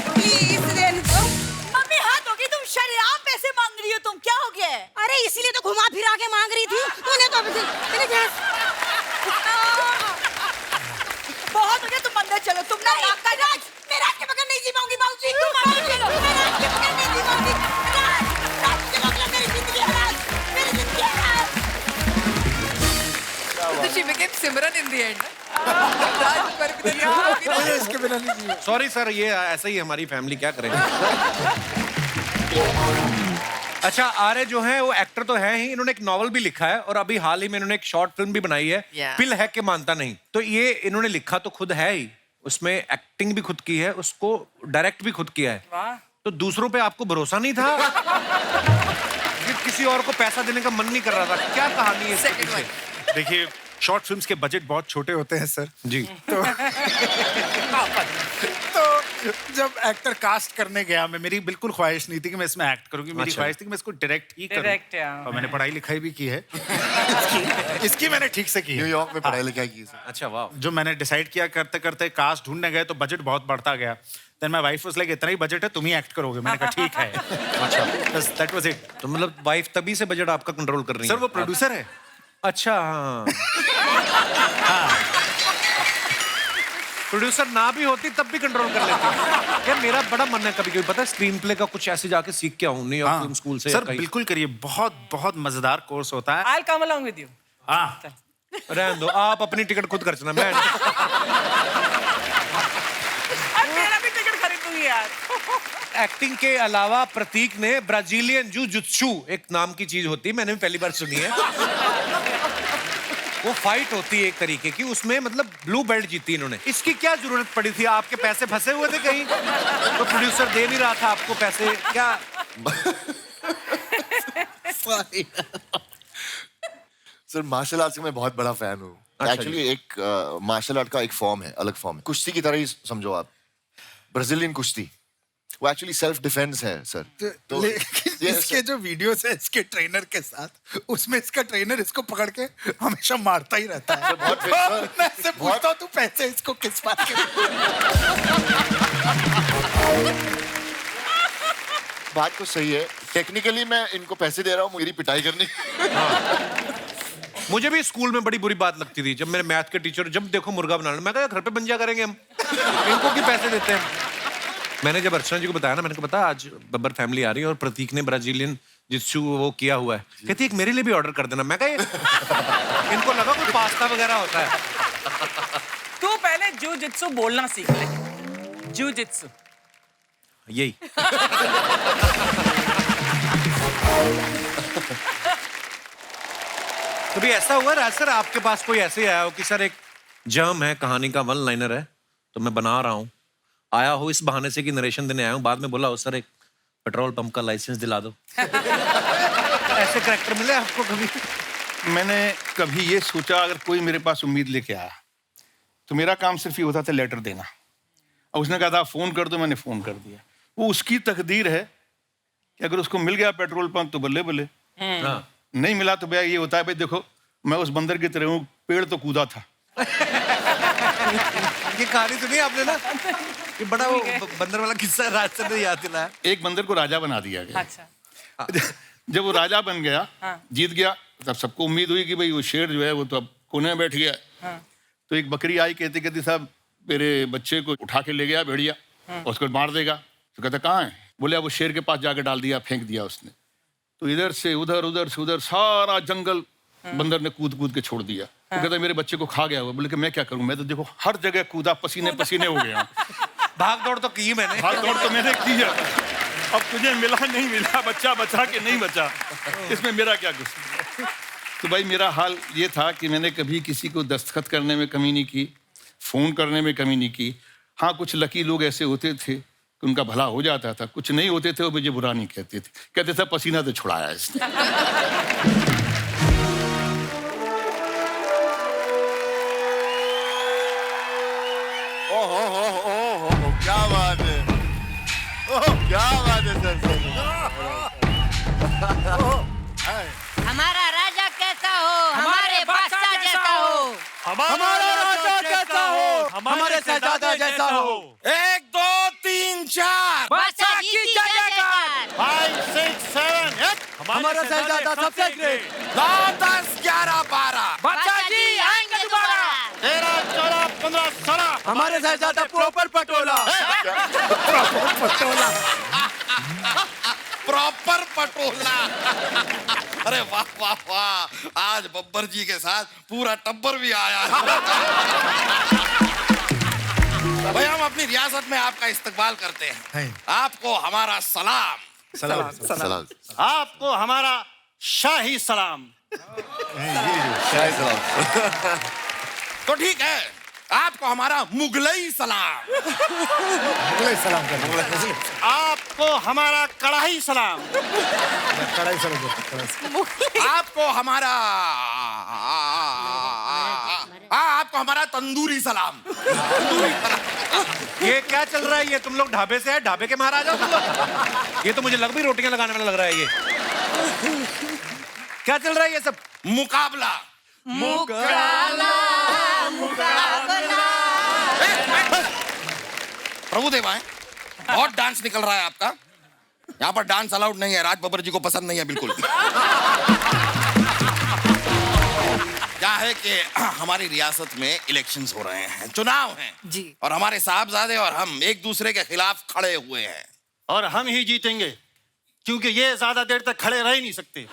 प्लीज रहने दो। मम्मी हाथ होगी, तुम शरेआम पैसे मांग रही हो, तुम क्या हो गया है? अरे इसीलिए तो घुमा फिरा के मांग रही थी तूने तो बहुत हो गया, तुम अंदर चलो, तुम ना राज, मैं राज के बगैर नहीं जी पाऊंगी बाबूजी, तुम अंदर चलो, मैं राज के बगैर नहीं जी पाऊंगी। राज के बगैर मेरी जिंदगी है, राज मेरी जिंदगी है, राज। So she became Simran in the end. राज पर भी तो होगी ना। मुझे इसके बिना नहीं जिया। सॉरी सर, ये ऐसा ही हमारी फैमिली, क्या करें। अच्छा, आर्य जो है वो एक्टर तो है ही, इन्होंने एक नॉवल भी लिखा है और अभी हाल ही में इन्होंने एक शॉर्ट फिल्म भी बनाई है, Yeah. पिल है कि मानता नहीं। तो ये इन्होंने लिखा तो खुद है ही, उसमें एक्टिंग भी खुद की है, उसको डायरेक्ट भी खुद किया है। वाह। तो दूसरों पे आपको भरोसा नहीं था कि किसी और को पैसा देने का मन नहीं कर रहा था? क्या कहानी है इसके Second पीछे? one. देखिए, शॉर्ट फिल्म्स के बजट बहुत छोटे होते हैं सर। जी। तो जब एक्टर कास्ट करने गया, मैं मेरी बिल्कुल ख्वाहिश नहीं थी कि मैं इसमें एक्ट करूंगी, मेरी अच्छा। ख्वाहिश थी कि मैं इसको डायरेक्ट ही करूं। Direct, हाँ। और मैंने पढ़ाई लिखाई भी की है। इसकी मैंने ठीक से की है। न्यूयॉर्क में पढ़ाई लिखाई की सर। अच्छा, वाह। जो मैंने डिसाइड किया करते करते कास्ट ढूंढने गए तो बजट बहुत बढ़ता गया। Then my wife was like, इतना ही बजट है, तुम ही एक्ट करोगे। मैंने कहा ठीक है। अच्छा, बस दैट वाज इट। तो मतलब वाइफ तभी से बजट आपका कंट्रोल कर रही है? सर वो प्रोड्यूसर है। अच्छा, हाँ। प्रोड्यूसर ना भी होती तब भी कंट्रोल कर लेती। यार मेरा बड़ा मन है कभी कभी, पता है, स्क्रीन प्ले का कुछ ऐसे जाके सीख के आऊं, न्यूयॉर्क फिल्म स्कूल से। सर बिल्कुल करिए, बहुत बहुत मजेदार कोर्स होता है। I'll come along with you. हाँ, रहने दो, आप अपनी टिकट खुद खर्चना, मैं अब मेरा भी टिकट खरीद दूंगी यार। एक्टिंग के अलावा प्रतीक ने ब्राजीलियन जुजुत्सु एक नाम की चीज होती है, मैंने भी पहली बार सुनी है। वो फाइट होती है एक तरीके की, उसमें मतलब ब्लू बेल्ट जीती इन्होंने। इसकी क्या जरूरत पड़ी थी? आपके पैसे फंसे हुए थे कहीं? तो प्रोड्यूसर दे नहीं रहा था आपको पैसे क्या? सर मार्शल आर्ट्स का मैं बहुत बड़ा फैन हूँ। अच्छा एक्चुअली एक मार्शल आर्ट का एक फॉर्म है, अलग फॉर्म है, कुश्ती की तरह ही समझो आप। ब्राजीलियन कुश्ती वो एक्चुअली सेल्फ डिफेंस है सर। तो लेकिन इसके जो वीडियोस है इसके ट्रेनर के साथ, उसमें इसका ट्रेनर इसको पकड़ के हमेशा मारता ही रहता है। मैं इससे पूछता हूँ, तू पैसे इसको किस बात के? बात तो सही है, टेक्निकली मैं इनको पैसे दे रहा हूँ मेरी पिटाई करने। मुझे भी स्कूल में बड़ी बुरी बात लगती थी जब मेरे मैथ के टीचर जब देखो मुर्गा बनाना, मैं कहा घर पे बन जा करेंगे हम, इनको क्यों पैसे देते हैं? मैंने जब अर्चना जी को बताया ना, मैंने कहा पता आज बब्बर फैमिली आ रही है और प्रतीक ने ब्राजीलियन जित्सु वो किया हुआ है, कहती एक मेरे लिए भी ऑर्डर कर देना। मैं कहा इनको लगा कोई पास्ता वगैरह होता है। तू पहले जूजित्सु बोलना सीख ले। जूजित्सु। यही। कभी ऐसा हुआ राज सर आपके पास कोई ऐसे आया हो कि सर एक जर्म है, कहानी का वन लाइनर है तो मैं बना रहा हूँ, आया हो इस बहाने से कि नरेशन देने आया हूँ, बाद में बोला हो सर एक पेट्रोल पंप का लाइसेंस दिला दो? ऐसे करैक्टर मिले आपको कभी? मैंने कभी ये सोचा अगर कोई मेरे पास उम्मीद लेके आया तो मेरा काम सिर्फ ये होता था लेटर देना, और उसने कहा था फोन कर दो, मैंने फोन कर दिया। वो उसकी तकदीर है कि अगर उसको मिल गया पेट्रोल पंप तो बल्ले बल्ले, नहीं मिला तो भैया ये होता है भाई देखो मैं उस बंदर की तरह हूँ, पेड़ तो कूदा था। ये कहानी सुनी आपने ना, ये बड़ा वो बंदर वाला किस्सा राज सर ने याद दिलाया। एक बंदर को राजा बना दिया गया। अच्छा। जब वो राजा बन गया, जीत गया, तब सबको उम्मीद हुई कि भाई वो शेर जो है वो तो अब कोने में बैठ गया। तो एक बकरी आई, कहती कहती साहब मेरे बच्चे को उठा के ले गया भेड़िया और उसको मार देगा। तो कहता कहाँ है? बोले वो शेर के पास जाके डाल दिया, फेंक दिया उसने। तो इधर से उधर, उधर से उधर सारा जंगल बंदर ने कूद कूद के छोड़ दिया। तो कहता मेरे बच्चे को खा गया हुआ। बोले कि मैं क्या करूं, मैं तो देखो हर जगह कूदा, पसीने पसीने हो गया। भाग दौड़ तो की मैंने, भाग दौड़ तो मैंने की है, अब तुझे मिला नहीं मिला, बच्चा बचा के नहीं बचा, इसमें मेरा क्या कुछ। तो भाई मेरा हाल ये था कि मैंने कभी किसी को दस्तखत करने में कमी नहीं की, फोन करने में कमी नहीं की। हाँ कुछ लकी लोग ऐसे होते थे कि उनका भला हो जाता था, कुछ नहीं होते थे वो मुझे बुरा नहीं कहते थे, कहते थे पसीना तो छुड़ाया इसने। क्या बात है, क्या बात है सर। हमारा राजा कैसा हो, हमारे बादशाह जैसा हो। हमारा राजा कैसा हो, हमारे शहजादा जैसा हो। 1 2 3 4 बादशाह की जयकार। 5 6 7 8 हमारा शहजादा सबसे ग्रेट। 9 10 11 12 बादशाह जी आएंगे दोबारा। 13 14 15 16 हमारे शहजादा प्रॉपर पटोला। प्रॉपर पटोला। अरे वाह वाह वाह, आज बब्बर जी के साथ पूरा टब्बर भी आया है। भाई हम अपनी रियासत में आपका इस्तकबाल करते हैं। आपको हमारा सलाम। सलाम। आपको हमारा शाही सलाम। तो ठीक है, आपको हमारा मुगलई सलाम। आपको हमारा कढ़ाई सलाम। आपको हमारा आपको हमारा तंदूरी सलाम। ये क्या चल रहा है? ये तुम लोग ढाबे से है, ढाबे के महाराज हो तुम लोग? ये तो मुझे लग भी रोटियां लगाने वाला लग रहा है। ये क्या चल रहा है ये सब? मुकाबला। प्रभु देवा, बहुत डांस निकल रहा है आपका। यहाँ पर डांस अलाउड नहीं है, राज बब्बर जी को पसंद नहीं है बिल्कुल। क्या है कि हमारी रियासत में इलेक्शंस हो रहे हैं, चुनाव हैं जी। और हमारे साहबजादे और हम एक दूसरे के खिलाफ खड़े हुए हैं। और हम ही जीतेंगे, क्योंकि ये ज्यादा देर तक खड़े रह ही नहीं सकते।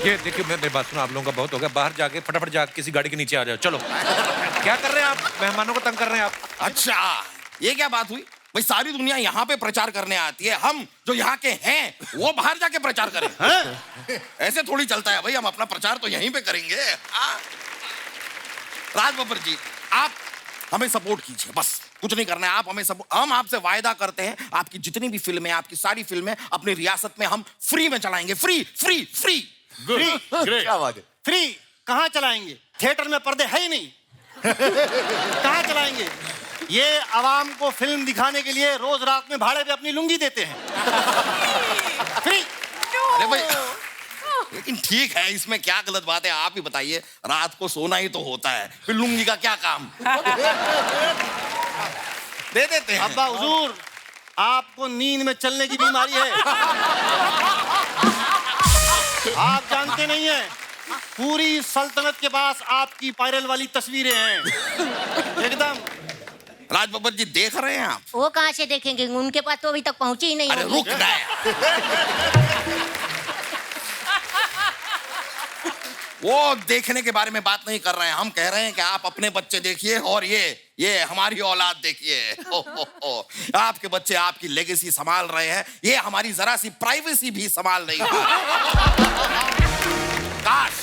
ये देखिए, मेरी बात सुनो, आप लोगों का बहुत हो गया। बाहर जाके फटाफट जाके किसी गाड़ी के नीचे आ जाओ। चलो। क्या कर रहे हैं आप? मेहमानों को तंग कर रहे हैं आप। अच्छा, ये क्या बात हुई? भाई सारी दुनिया यहाँ पे प्रचार करने आती है, हम जो यहाँ के हैं वो बाहर जाके प्रचार करें? ऐसे थोड़ी चलता है भाई, हम अपना प्रचार तो यहीं पे करेंगे। राज बब्बर जी, आप हमें सपोर्ट कीजिए, बस कुछ नहीं करना है। आप हमें हम आपसे वायदा करते हैं, आपकी जितनी भी फिल्में, आपकी सारी फिल्में अपनी रियासत में हम फ्री में चलाएंगे। Free free free. क्या बात है। फ्री कहाँ चलाएंगे? थिएटर में पर्दे है ही नहीं। कहाँ चलाएंगे? ये आवाम को फिल्म दिखाने के लिए रोज रात में भाड़े पे अपनी लुंगी देते हैं। फ्री। अरे भाई, लेकिन ठीक है, इसमें क्या गलत बात है? आप ही बताइए, रात को सोना ही तो होता है, फिर लुंगी का क्या काम? दे देते हैं। अब्बा हुजूर, आपको नींद में चलने की बीमारी है। आप जानते नहीं हैं, पूरी सल्तनत के पास आपकी वायरल वाली तस्वीरें हैं। एकदम। राज बब्बर जी, देख रहे हैं आप? वो कहाँ से देखेंगे, उनके पास तो अभी तक पहुंची ही नहीं अरे होगी। रुक ना। वो देखने के बारे में बात नहीं कर रहे हैं, हम कह रहे हैं कि आप अपने बच्चे देखिए और ये हमारी औलाद देखिए। आपके बच्चे आपकी लेगेसी संभाल रहे हैं, ये हमारी जरा सी प्राइवेसी भी संभाल नहीं पा रहे। काश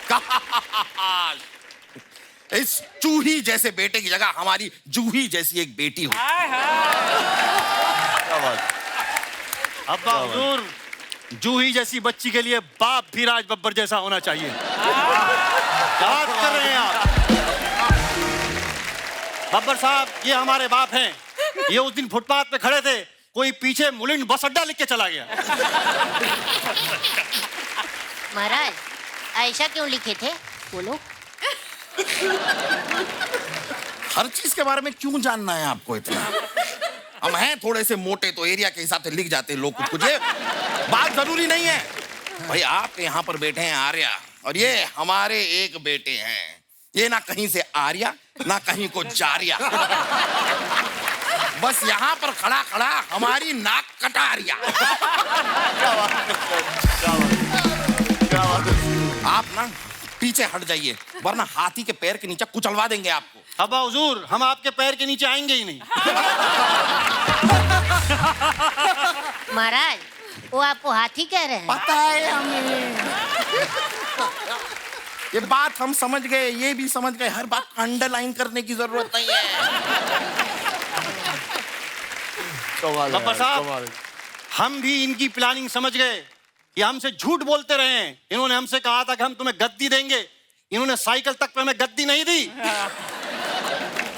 काश इस चूही जैसे बेटे की जगह हमारी जूही जैसी एक बेटी हो। अब्बा हुजूर, जूही जैसी बच्ची के लिए बाप भी राज बब्बर जैसा होना चाहिए। क्या बात कर रहे हैं आप? बब्बर साहब, ये हमारे बाप हैं। ये उस दिन फुटपाथ पे खड़े थे, कोई पीछे मुलिंड बस अड्डा लिख के चला गया। महाराज, ऐसा क्यों लिखे थे? बोलो। हर चीज के बारे में क्यों जानना है आपको इतना? हम हैं थोड़े से मोटे, तो एरिया के हिसाब से लिख जाते हैं लोग कुछ। ये बात जरूरी नहीं है भाई। आप यहाँ पर बैठे हैं आर्या, और ये हमारे एक बेटे हैं। ये ना कहीं से आर्या, ना कहीं को जारिया, बस यहाँ पर खड़ा खड़ा हमारी नाक कटारिया। आप ना पीछे हट जाइए, वरना हाथी के पैर के नीचे कुचलवा देंगे आपको। अब्बा हुजूर, हम आपके पैर के नीचे आएंगे ही नहीं। महाराज, वो आपको हाथी कह रहे हैं? पता है हमें। ये बात हम समझ गए, ये भी समझ गए, हर बात अंडरलाइन करने की जरूरत नहीं है। बब्बर साहब, हम भी इनकी प्लानिंग समझ गए। ये हमसे झूठ बोलते रहे हैं। इन्होंने हमसे कहा था कि हम तुम्हें गद्दी देंगे, इन्होंने साइकिल तक पे हमें गद्दी नहीं दी।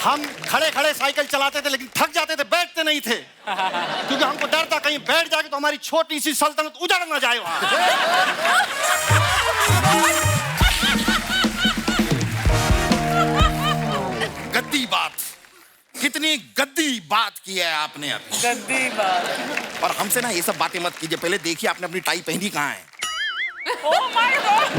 हम खड़े खड़े साइकिल चलाते थे लेकिन थक जाते थे, बैठते नहीं थे, क्योंकि हमको डर था कहीं बैठ जाके तो हमारी छोटी सी सल्तनत उजड़ ना जाए वहां। गद्दी बात, कितनी गद्दी बात की है आपने अभी। गद्दी बात। और हमसे ना ये सब बातें मत कीजिए, पहले देखिए आपने अपनी टाई पहनी कहाँ है। Oh my God!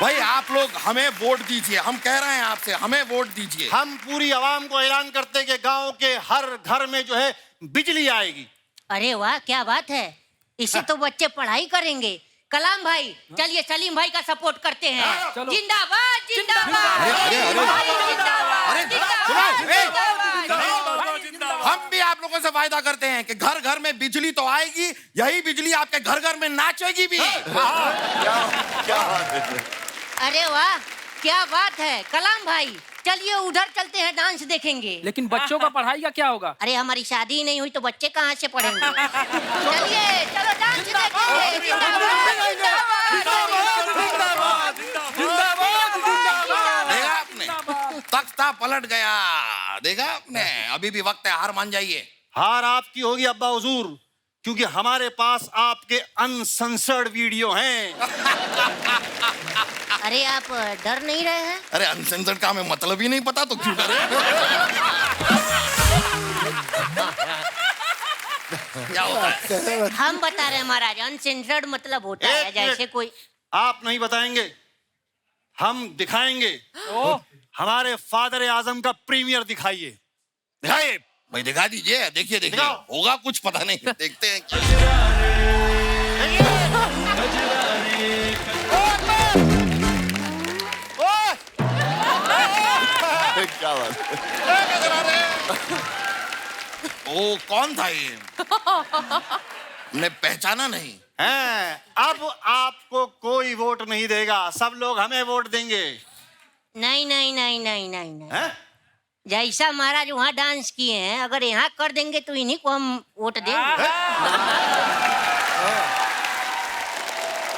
भाई आप लोग हमें वोट दीजिए, हम कह रहे हैं आपसे हमें वोट दीजिए। हम पूरी आवाम को ऐलान करते कि गांव के हर घर में जो है बिजली आएगी। अरे वाह, क्या बात है, इससे तो बच्चे पढ़ाई करेंगे। कलाम भाई, चलिए सलीम भाई का सपोर्ट करते हैं। जिंदाबाद जिंदाबाद हम भी आप लोगों से वायदा करते हैं कि घर घर में बिजली तो आएगी, यही बिजली आपके घर घर में नाचेगी भी। अरे वाह, क्या बात है। कलाम भाई, चलिए उधर चलते हैं, डांस देखेंगे। लेकिन बच्चों का पढ़ाई का क्या होगा? अरे हमारी शादी ही नहीं हुई तो बच्चे कहाँ से पढ़ेंगे। चलिए चलो डांस देखेंगे। देखा आपने, तख्ता पलट गया। देखा आपने, अभी भी वक्त है, हार मान जाइए। हार आपकी होगी अब्बा हुजूर, क्योंकि हमारे पास आपके अनसेंसर्ड वीडियो हैं। अरे आप डर नहीं रहे हैं? अरे अनसेंसर्ड का हमें मतलब ही नहीं पता तो क्यों डरे? क्या होता है? हम बता रहे हैं महाराज, अनसेंसर्ड मतलब होता है एक जैसे मिनट। कोई। आप नहीं बताएंगे, हम दिखाएंगे। हमारे फादर आजम का प्रीमियर दिखाइए। दिखाइए भाई, दिखा दीजिए। देखिए देखिए, दिखाओ। होगा कुछ पता नहीं, देखते हैं। क्या बात है? ओ कौन था ये? हमने पहचाना नहीं। हैं, अब आपको कोई वोट नहीं देगा, सब लोग हमें वोट देंगे। नहीं नहीं नहीं नहीं नहीं नहीं, हैं? जैसा महाराज वहाँ डांस किए हैं, अगर यहाँ कर देंगे तो इन्हीं को हम वोट देंगे।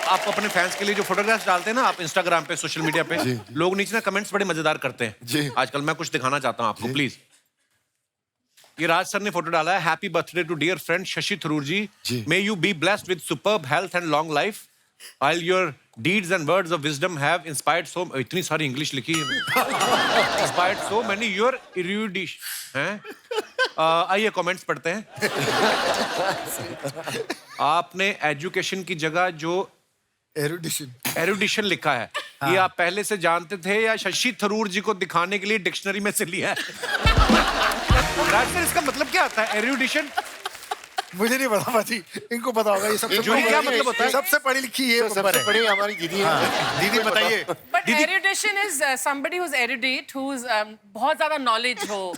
आप अपने फैंस के लिए जो फोटोग्राफ्स डालते हैं ना, आप इंस्टाग्राम पे, सोशल मीडिया पे, लोग नीचे ना कमेंट्स बड़े मजेदार करते हैं। जी। आजकल मैं कुछ दिखाना चाहता हूँ आपको, प्लीज। ये राज सर ने फोटो डाला है। Happy birthday to dear friend Shashi Tharoor ji. Ji. May you be blessed with superb health and long life. While your deeds and words of wisdom have inspired so, इतनी सारी इंग्लिश लिखी है, inspired so many your erudition, हैं? आइए कमेंट्स पढ़ते हैं। आपने एजुकेशन की जगह जो एरुडिशन लिखा है, ये आप पहले से जानते थे या शशि थरूर जी को दिखाने के लिए डिक्शनरी में से लिया है? राज सर, इसका मतलब क्या आता है एरुडिशन? मुझे नहीं पता भाजी, इनको पता होगा। ये सबसे जूही, क्या मतलब होता है? सबसे पढ़ी लिखी ये सबसे बड़ी हमारी दीदी है। दीदी बताइए। But erudition is somebody who's erudite, who's बहुत ज्यादा knowledge हो,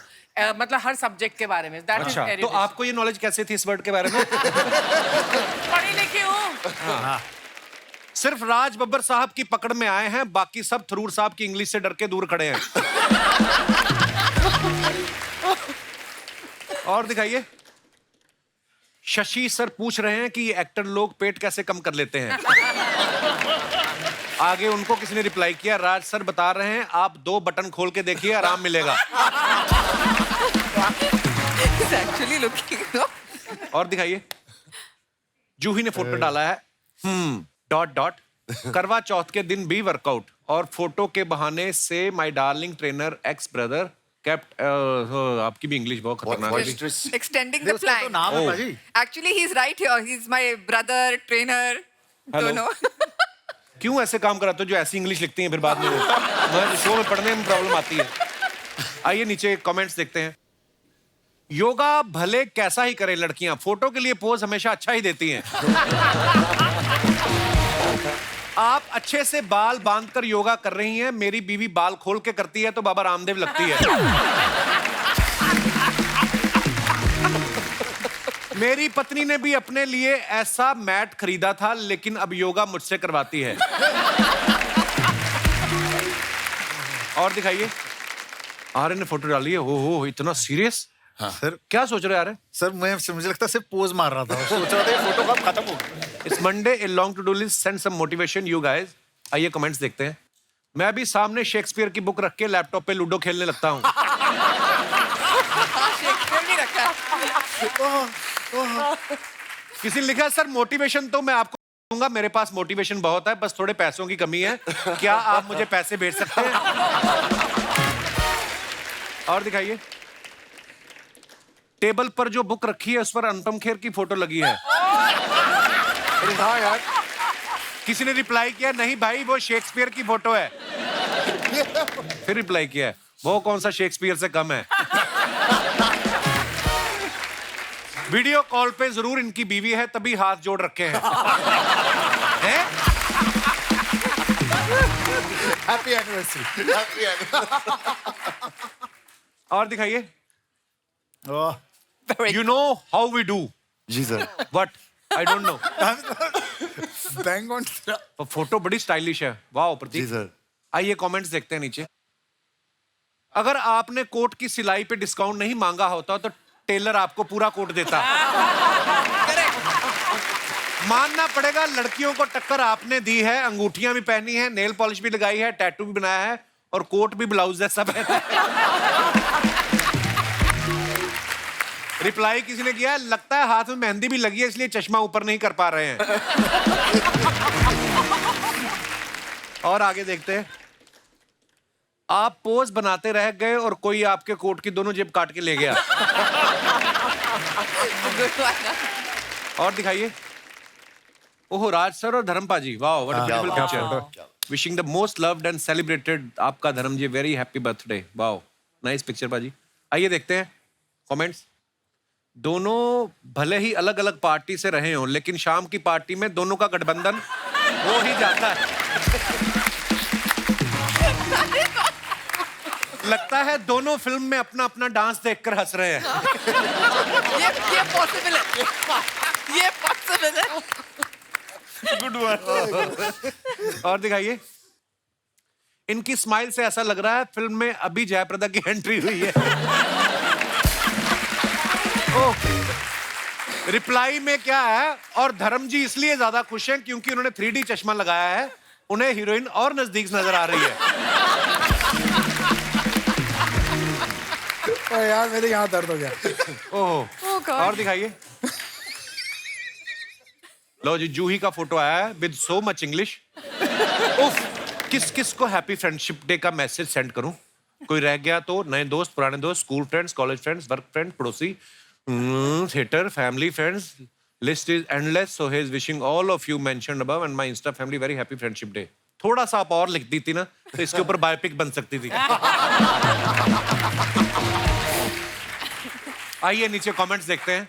मतलब हर सब्जेक्ट के बारे में। That is अच्छा, तो erudition. आपको ये नॉलेज कैसे थी इस वर्ड के बारे में? पढ़ी लिखी हूँ। सिर्फ राज बब्बर साहब की पकड़ में आए हैं, बाकी सब थरूर साहब की इंग्लिश से डर के दूर खड़े हैं। और दिखाइए। शशि सर पूछ रहे हैं कि ये एक्टर लोग पेट कैसे कम कर लेते हैं। आगे उनको किसी ने रिप्लाई किया, राज सर बता रहे हैं आप 2 बटन खोल के देखिए, आराम मिलेगा। Actually looking, no? और दिखाइए। जूही ने फोटो डाला है, डॉट डॉट, करवा चौथ के दिन भी वर्कआउट, और फोटो के बहाने से my darling trainer x brother kept. आपकी भी इंग्लिश बहुत खतरनाक है। Extending the plan. नाम है भाजी। Actually, he's right here. He's my brother, trainer. Hello. दोनों। क्यों ऐसे काम कराते हो जो ऐसी इंग्लिश लिखती हैं फिर बाद में वो शो में पढ़ने में प्रॉब्लम आती है। आइए नीचे कमेंट्स देखते हैं। योगा भले कैसा ही करें लड़कियां, फोटो के लिए पोज हमेशा अच्छा ही देती हैं। आप अच्छे से बाल बांधकर योगा कर रही हैं, मेरी बीवी बाल खोल के करती है तो बाबा रामदेव लगती है। मेरी पत्नी ने भी अपने लिए ऐसा मैट खरीदा था, लेकिन अब योगा मुझसे करवाती है। और दिखाइए। आर्य ने फोटो डाली है। हो इतना सीरियस? हाँ। सर क्या सोच रहे हैं? सर मुझे लगता है सिर्फ पोज मार रहा था, सोच रहा था ये फोटो कब खत्म हो गया। It's Monday, a long to do list, send some motivation you guys. आइए कमेंट्स देखते हैं। मैं भी सामने शेक्सपियर की बुक रख के लैपटॉप पे लूडो खेलने लगता हूँ। शेक्सपियर भी रखा है। किसी ने लिखा है सर मोटिवेशन तो मैं आपको दूंगा, मेरे पास मोटिवेशन बहुत है, बस थोड़े पैसों की कमी है, क्या आप मुझे पैसे भेज सकते हैं? और दिखाइए, टेबल पर जो बुक रखी है उस पर अनुपम खेर की फोटो लगी है। अरे हाँ यार, किसी ने रिप्लाई किया नहीं भाई वो शेक्सपियर की फोटो है। फिर रिप्लाई किया है वो कौन सा शेक्सपियर से कम है। वीडियो कॉल पे जरूर इनकी बीवी है तभी हाथ जोड़ रखे हैं। हैं? Happy anniversary. और दिखाइए, you know how we do. जी sir. What? I don't know. Bang on. Photo बड़ी स्टाइलिश है, वाह प्रतीक। जी सर। आइए कमेंट्स देखते हैं नीचे। अगर आपने कोट की सिलाई पे डिस्काउंट नहीं मांगा होता तो टेलर आपको पूरा कोट देता। मानना पड़ेगा लड़कियों को टक्कर आपने दी है, अंगूठियां भी पहनी है, नेल पॉलिश भी लगाई है, टैटू भी बनाया है और कोट भी ब्लाउज जैसा पहना है। रिप्लाई किसी ने किया, लगता है हाथ में मेहंदी भी लगी है इसलिए चश्मा ऊपर नहीं कर पा रहे हैं। और आगे देखते हैं, आप पोज बनाते रह गए और कोई आपके कोट की दोनों जेब काट के ले गया। और दिखाइए, ओहो राज सर और धर्म पाजी, वाह what a beautiful picture. Wishing the most loved and celebrated आपका धर्म जी वेरी हैप्पी बर्थडे, वाह नाइस पिक्चर पाजी। आइए देखते हैं कमेंट्स। दोनों भले ही अलग अलग पार्टी से रहे हों लेकिन शाम की पार्टी में दोनों का गठबंधन हो ही जाता है। लगता है दोनों फिल्म में अपना अपना डांस देखकर हंस रहे हैं। ये पॉसिबल है, ये पॉसिबल है। Good one. और दिखाइए, इनकी स्माइल से ऐसा लग रहा है फिल्म में अभी जयप्रदा की एंट्री हुई है। रिप्लाई में क्या है, और धर्म जी इसलिए ज्यादा खुश हैं क्योंकि उन्होंने 3D चश्मा लगाया है, उन्हें हीरोइन और नजदीक नजर आ रही है। यार मेरे यहाँ दर्द हो गया। ओहो। और दिखाइए, लो जी जूही का फोटो आया है विद सो मच इंग्लिश। उफ, किस किस को हैप्पी फ्रेंडशिप डे का मैसेज सेंड करूं? कोई रह गया तो नए दोस्त, पुराने दोस्त, school friends, college friends, work friend, पड़ोसी, theatre, family friends, list is endless, so he is wishing all of you mentioned above and my insta family very happy friendship day. थोड़ा सा आप और लिख दी थी ना तो इसके ऊपर बायोपिक बन सकती थी। आइए नीचे कमेंट्स देखते हैं।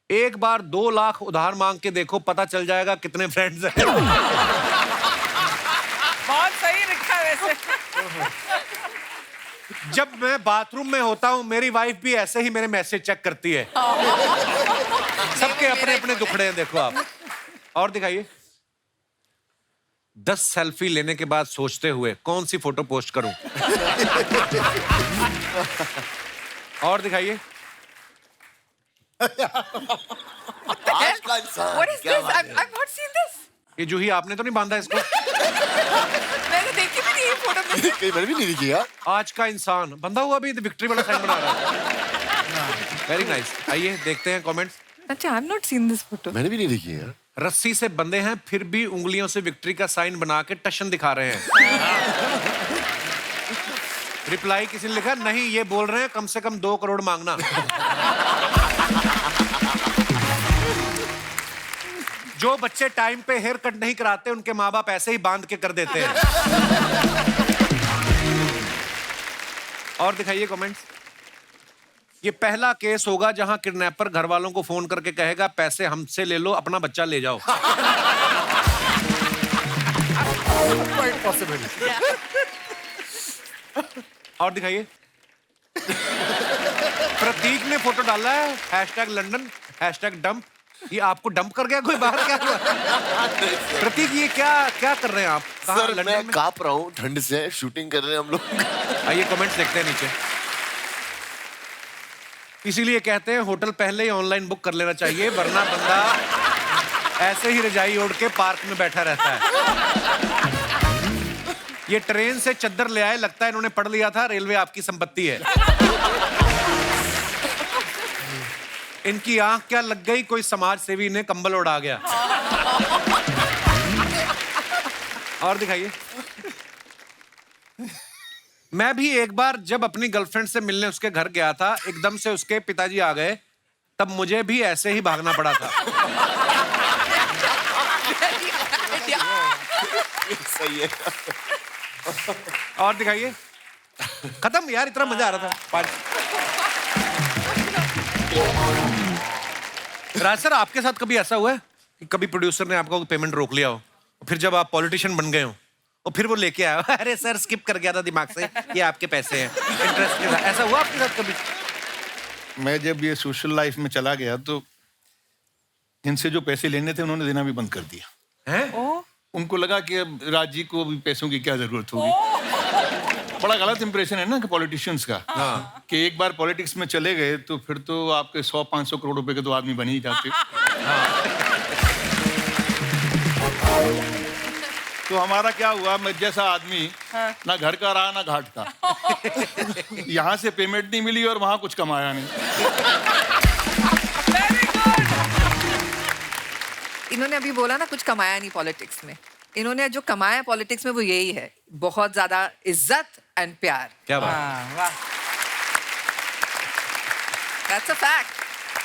एक बार 2 लाख उधार मांग के देखो, पता चल जाएगा कितने फ्रेंड्स हैं। बहुत सही लिखा है वैसे। जब मैं बाथरूम में होता हूं मेरी वाइफ भी ऐसे ही मेरे मैसेज चेक करती है। सबके अपने अपने दुखड़े हैं, देखो आप। और दिखाइए, 10 सेल्फी लेने के बाद सोचते हुए कौन सी फोटो पोस्ट करूं। और दिखाइए, आज का इंसान What is क्या this? बात है? I've not seen this. ये जूही आपने तो नहीं बांधा इसको? मैंने देखी भी नहीं ये फोटो में। कहीं मैंने भी नहीं देखी यार। आज का इंसान बंधा हुआ भी विक्ट्री वाला साइन बना रहा है। Very nice. आइए देखते हैं कमेंट्स। अच्छा, I've not seen this photo. मैंने भी नहीं देखी यार। रस्सी से बंधे हैं फिर भी उंगलियों से विक्ट्री का साइन बना के टशन दिखा रहे हैं। रिप्लाई किसी ने लिखा, नहीं ये बोल रहे हैं कम से कम 2 करोड़ मांगना। जो बच्चे टाइम पे हेयर कट नहीं कराते उनके माँ बाप ऐसे ही बांध के कर देते हैं। और दिखाइए कमेंट्स। ये पहला केस होगा जहां किडनैपर घर वालों को फोन करके कहेगा पैसे हमसे ले लो, अपना बच्चा ले जाओ। Quite possible. और दिखाइए, प्रतीक ने फोटो डाला है #लंदन #डंप। ये आपको डंप कर गया कोई बाहर, क्या हुआ? प्रतीक ये क्या क्या कर रहे हैं आप? कहाँ, सर लंदन मैं में? कांप रहा हूँ ठंड से, शूटिंग कर रहे हैं हम लोग। आइए कमेंट्स देखते हैं नीचे। इसीलिए कहते हैं होटल पहले ही ऑनलाइन बुक कर लेना चाहिए, वरना बंदा ऐसे ही रजाई ओढ़ के पार्क में बैठा रहता है। ये ट्रेन से चद्दर ले आए, लगता है इन्होंने पढ़ लिया था रेलवे आपकी संपत्ति है। इनकी आंख क्या लग गई, कोई समाज सेवी ने कंबल उड़ा गया। और दिखाइए। मैं भी एक बार जब अपनी गर्लफ्रेंड से मिलने उसके घर गया था, एकदम से उसके पिताजी आ गए, तब मुझे भी ऐसे ही भागना पड़ा था। सही है। और दिखाइए। खत्म यार, इतना मजा आ रहा था। राज सर, आपके साथ कभी ऐसा हुआ है कि कभी प्रोड्यूसर ने आपका पेमेंट रोक लिया हो, फिर जब आप पॉलिटिशियन बन गए हो और फिर वो लेके आया, अरे सर स्किप कर गया था दिमाग से, ये आपके पैसे हैं इंटरेस्ट के साथ, ऐसा हुआ आपके साथ कभी? मैं जब ये सोशल लाइफ में चला गया तो इनसे जो पैसे लेने थे उन्होंने देना भी बंद कर दिया हैं? उनको लगा कि अब राज जी को भी पैसों की क्या जरूरत होगी। बड़ा गलत इंप्रेशन है ना कि पॉलिटिशियंस का, कि एक बार पॉलिटिक्स में चले गए तो फिर तो आपके 100-500 करोड़ रुपए के तो आदमी बन ही जाते। तो हमारा क्या हुआ, मैं जैसा आदमी ना घर का रहा ना घाट का। यहाँ से पेमेंट नहीं मिली और वहां कुछ कमाया नहीं। इन्होंने अभी बोला ना कुछ कमाया नहीं पॉलिटिक्स में, इन्होंने जो कमाया पॉलिटिक्स में वो यही है, बहुत ज्यादा इज्जत एंड प्यार। क्या बात। वाह। That's a fact.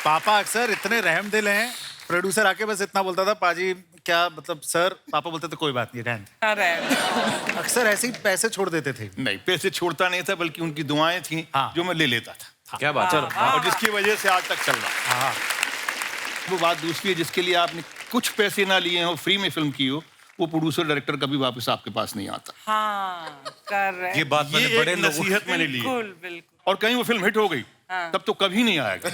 पापा अक्सर इतने रहमदिल हैं, प्रोड्यूसर आके बस इतना बोलता था, पाजी क्या मतलब सर, पापा बोलते थे कोई बात नहीं रहने दे। अरे अक्सर ऐसे ही पैसे छोड़ देते थे। नहीं, पैसे छोड़ता नहीं था, बल्कि उनकी दुआएं थी जो मैं ले लेता था। क्या बात है। और जिसकी वजह से आज तक चल रहा है। वो बात दूसरी है, जिसके लिए आपने कुछ पैसे ना लिए हो, फ्री में फिल्म की हो, वो प्रोड्यूसर डायरेक्टर कभी वापस आपके पास नहीं आता। हाँ, कर रहे ये बात मैंने बड़े लोगों नसीहत मैंने ली है। बिल्कुल बिल्कुल। और कहीं वो फिल्म हिट हो गई तब तो कभी नहीं आएगा।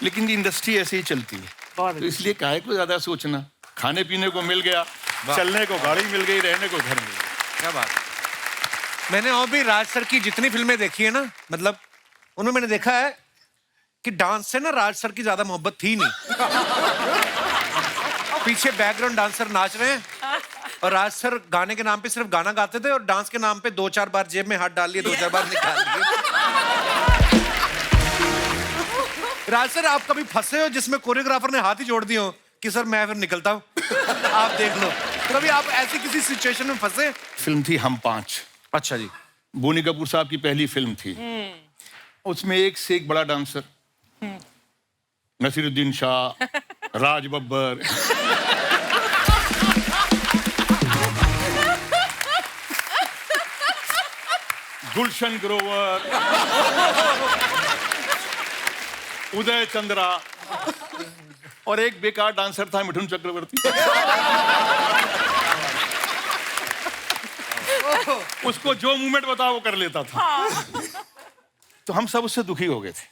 लेकिन इंडस्ट्री ऐसे ही चलती है, तो इसलिए काहे को ज्यादा सोचना। खाने पीने को मिल गया, चलने को गाड़ी मिल गई, रहने को घर मिल गया। क्या बात। मैंने और भी राज सर की जितनी फिल्में देखी है ना, मतलब उनमें मैंने देखा है कि डांस से ना राज सर की ज्यादा मोहब्बत थी नहीं। पीछे बैकग्राउंड डांसर नाच रहे हैं और राज सर गाने के नाम पे सिर्फ गाना गाते थे और डांस के नाम पे 2-4 बार जेब में हाथ डाल लिए, 2-4 बार निकाल लिए। राज सर, आप कभी फंसे हो जिसमें कोरियोग्राफर ने हाथ ही जोड़ दिए हो कि सर मैं फिर निकलता हूँ, आप देख लो? कभी आप ऐसी किसी सिचुएशन में फंसे? फिल्म थी हम 5। अच्छा जी। बोनी कपूर साहब की पहली फिल्म थी। उसमें एक से एक बड़ा डांसर, नसीरुद्दीन शाह, राज बब्बर, गुलशन ग्रोवर, उदय चंद्रा, और एक बेकार डांसर था मिठुन चक्रवर्ती। उसको जो मूवमेंट बता वो कर लेता था। तो हम सब उससे दुखी हो गए थे।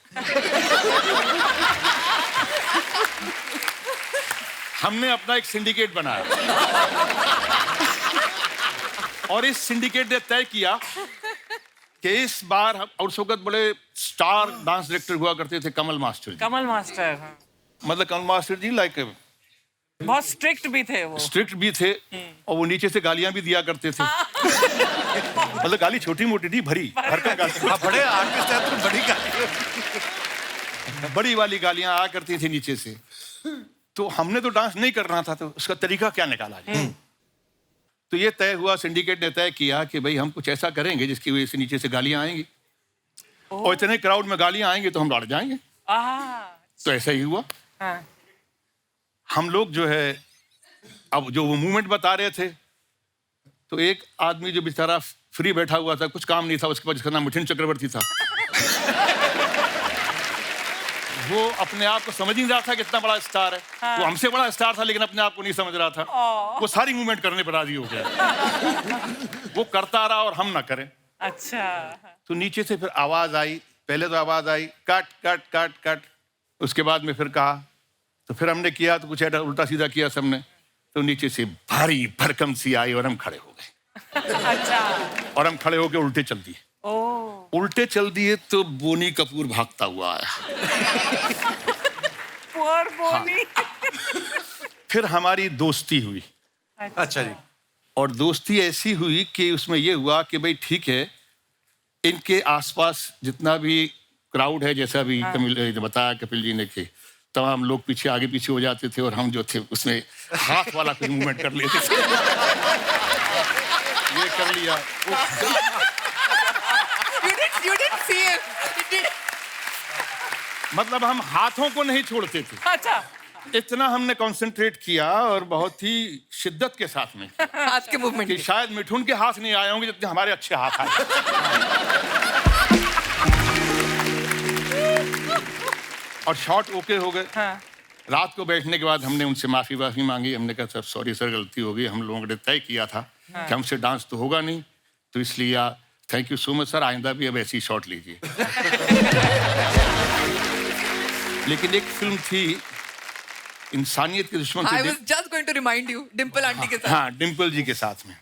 हमने अपना एक सिंडिकेट बनाया और इस सिंडिकेट ने तय किया कि इस बार और उस वक्त बड़े स्टार डांस डायरेक्टर हुआ करते थे कमल मास्टर जी। कमल मास्टर, हाँ। मतलब कमल मास्टर जी लाइक बहुत स्ट्रिक्ट भी थे वो। स्ट्रिक्ट भी थे और वो नीचे से गालियां भी दिया करते थे। मतलब गाली छोटी मोटी नहीं, भरी भरकर गाली। बड़े आर्टिस्ट हैं तो बड़ी गाली, बड़ी वाली गालियां आया करती थी नीचे से। तो हमने तो डांस नहीं करना था, तो उसका तरीका क्या निकाला जाए? तो ये तय हुआ, सिंडिकेट ने तय किया कि भाई हम कुछ ऐसा करेंगे जिसकी वजह से नीचे से गालियां आएंगी और इतने क्राउड में गालियां आएंगी तो हम लड़ जाएंगे। तो ऐसा ही हुआ। हाँ। हम लोग जो है, अब जो वो मूवमेंट बता रहे थे, तो एक आदमी जो बेचारा फ्री बैठा हुआ था, कुछ काम नहीं था उसके पास, जिसका नाम मिठुन चक्रवर्ती था, वो अपने आप को समझ नहीं रहा था कि इतना बड़ा स्टार है। हाँ। वो हमसे बड़ा स्टार था लेकिन अपने आप को नहीं समझ रहा था। वो सारी मूवमेंट करने पर राजी हो गया। वो करता रहा और हम ना करें। अच्छा। तो नीचे से फिर आवाज आई, पहले तो आवाज I cut cut cut cut, उसके बाद में फिर कहा, तो फिर हमने किया तो कुछ उल्टा सीधा किया सबने, तो नीचे से भारी भरकम सी आई और हम खड़े हो गए। अच्छा। और हम खड़े होकर उल्टे चल दिए। उल्टे चल दिए तो बोनी कपूर भागता हुआ आया। पुअर बोनी। फिर हमारी दोस्ती हुई, अच्छा जी। और दोस्ती ऐसी हुई कि उसमें ये हुआ कि भाई ठीक है, इनके आसपास जितना भी क्राउड है, जैसा भी कपिल बताया कपिल जी ने, कि तमाम लोग पीछे आगे पीछे हो जाते थे और हम जो थे उसमें हाथ वाला कुछ मूवमेंट कर लेते थे। ये कर लिया, You didn't see it. मतलब हम हाथों को नहीं छोड़ते थे। अच्छा, इतना हमने कंसंट्रेट किया और बहुत ही शिद्दत के साथ में हाथ के मूवमेंट कि शायद मिठुन के हाथ नहीं आए होंगे जितने हमारे अच्छे हाथ आए। और शॉट ओके हो गए। रात को बैठने के बाद हमने उनसे माफी मांगी। हमने कहा सर सॉरी सर, गलती हो गई, हम लोगों ने तय किया था कि हमसे डांस तो होगा नहीं, तो इसलिए thank you so much sir, आइंदा भी अब ऐसी शॉट लीजिए। लेकिन एक फिल्म थी इंसानियत के दुश्मन I was just going to remind you, Dimple aunty के साथ। हाँ, डिम्पल जी के साथ में।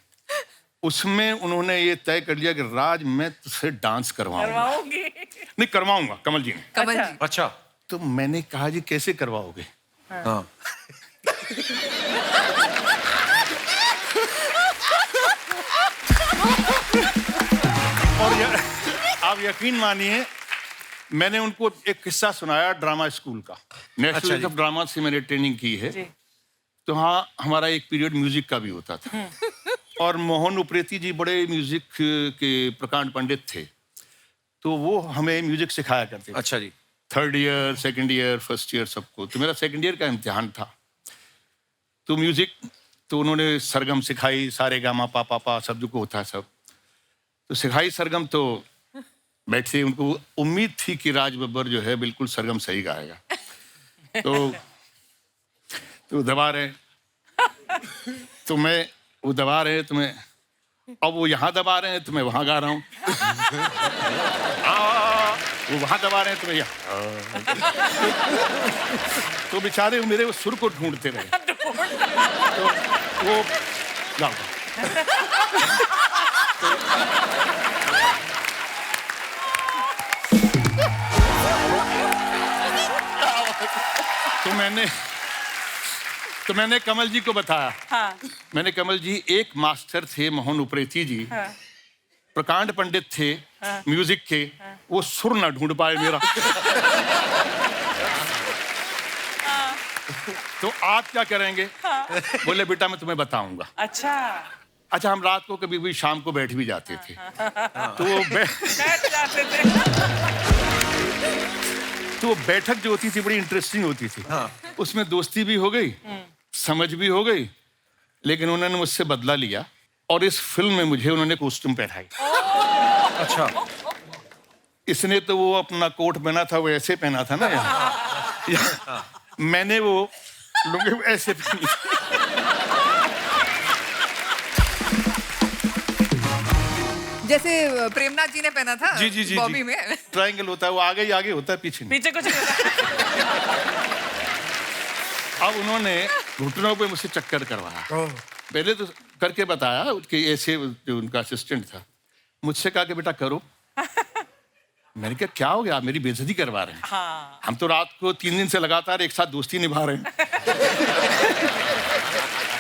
उसमें उन्होंने ये तय कर लिया कि राज मैं तुझसे डांस करवाऊंगा। नहीं करवाऊंगा, कमल जी ने। कमल जी। अच्छा। तो मैंने कहा जी कैसे करवाओगे? हाँ। और आप यकीन मानिए, मैंने उनको एक किस्सा सुनाया ड्रामा स्कूल का। नेशनल इंस्टीट्यूट ऑफ ड्रामा से मैंने ट्रेनिंग की है, तो हाँ हमारा एक पीरियड म्यूजिक का भी होता था। और मोहन उप्रेती जी बड़े म्यूजिक के प्रकांड पंडित थे, तो वो हमें म्यूजिक सिखाया करते थे। अच्छा जी। 3rd year, 2nd year, 1st year सबको। तो मेरा 2nd ईयर का इम्तिहान था, तो म्यूजिक तो उन्होंने सरगम सिखाई, सारे गामा पा पा पा शब्द को होता है सब, तो सिखाई सरगम। तो बैठे, उनको उम्मीद थी कि राज बब्बर जो है बिल्कुल सरगम सही गाएगा। तो दबा रहे, तो मैं वो दबा रहे, तो मैं अब वो यहाँ दबा रहे हैं तो मैं वहाँ गा रहा हूँ। वो वहाँ दबा रहे हैं तो मैं यहाँ। तो बेचारे मेरे वो सुर को ढूंढते रहे। तो वो गाओ। तो मैंने कमल जी को बताया। हाँ। मैंने कमल जी, एक मास्टर थे मोहन उप्रेती जी, हाँ। प्रकांड पंडित थे, हाँ। म्यूजिक के, हाँ। वो सुर ना ढूंढ पाए मेरा। हाँ। तो आप क्या करेंगे? हाँ। बोले बेटा मैं तुम्हें बताऊंगा। अच्छा हम रात को कभी भी शाम को बैठ भी जाते थे। हाँ। तो वो बैठ जाते थे। तो वो बैठक जो होती थी बड़ी इंटरेस्टिंग होती थी। हाँ। उसमें दोस्ती भी हो गई, समझ भी हो गई, लेकिन उन्होंने मुझसे बदला लिया और इस फिल्म में मुझे उन्होंने कॉस्ट्यूम पहनाई। अच्छा। इसने तो वो अपना कोट पहना था, वो ऐसे पहना था ना यहाँ। मैंने वो लुंगी ऐसे पहनी। जैसे प्रेमनाथ जी ने पहना था। जी जी जी बॉबी में ट्रायंगल होता है, वो आगे ही आगे होता है, पीछे कुछ नहीं। अब उन्होंने घुटनों पे मुझसे चक्कर करवाया। पहले तो करके बताया कि ऐसे, जो उनका असिस्टेंट था, मुझसे कहा कि बेटा करो। मैंने कहा क्या हो गया, आप मेरी बेइज्जती करवा रहे हैं। हाँ। हम तो रात को 3 दिन से लगातार एक साथ दोस्ती निभा रहे हैं।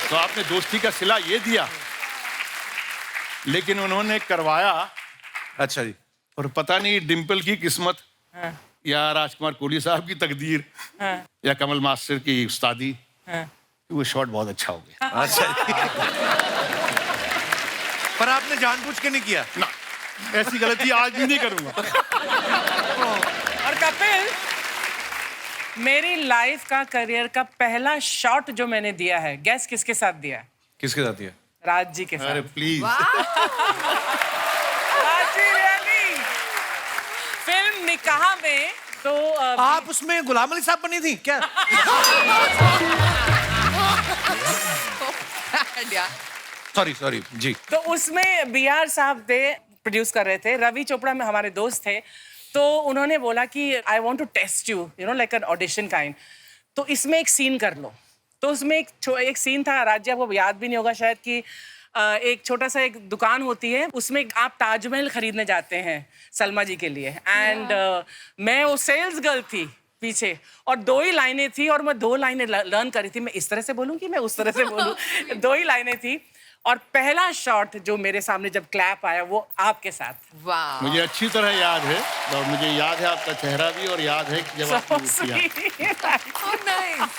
तो आपने दोस्ती का सिला ये दिया, लेकिन उन्होंने करवाया। अच्छा जी। और पता नहीं डिम्पल की किस्मत, हाँ। या राजकुमार कोहली साहब की तकदीर, हाँ। या कमल मास्टर की उस्तादी, हाँ। वो शॉट बहुत अच्छा हो गया। अच्छा। पर आपने जानबूझ के नहीं किया ना, ऐसी गलती आज भी नहीं करूंगा। और कपिल, मेरी लाइफ का, करियर का पहला शॉट जो मैंने दिया है, गैस किसके साथ दिया? किसके साथ दिया? राज जी के साथ। अरे please. Raj ji really. Film Nikaah में तो आप उसमें गुलाम अली साहब बनी थी क्या? सॉरी जी। तो उसमें BR साहब थे, प्रोड्यूस कर रहे थे। रवि चोपड़ा में हमारे दोस्त थे, तो उन्होंने बोला कि I want to test you, you know, like an audition kind, तो इसमें एक सीन कर लो। तो उसमें एक सीन था, राज्य आपको याद भी नहीं होगा शायद, कि एक छोटा सा एक दुकान होती है, उसमें आप ताजमहल खरीदने जाते हैं सलमा जी के लिए, एंड मैं वो सेल्स गर्ल थी, पीछे, और 2 ही लाइनें थी और मैं 2 लाइनें लर्न करी थी। मैं इस तरह से बोलूं कि मैं उस तरह से बोलूं। 2 ही लाइनें थी, और पहला शॉट जो मेरे सामने जब क्लैप आया वो आपके साथ। वाह, मुझे अच्छी तरह याद है, और मुझे याद है आपका चेहरा भी, और याद है कि जब आपने वो किया। how nice.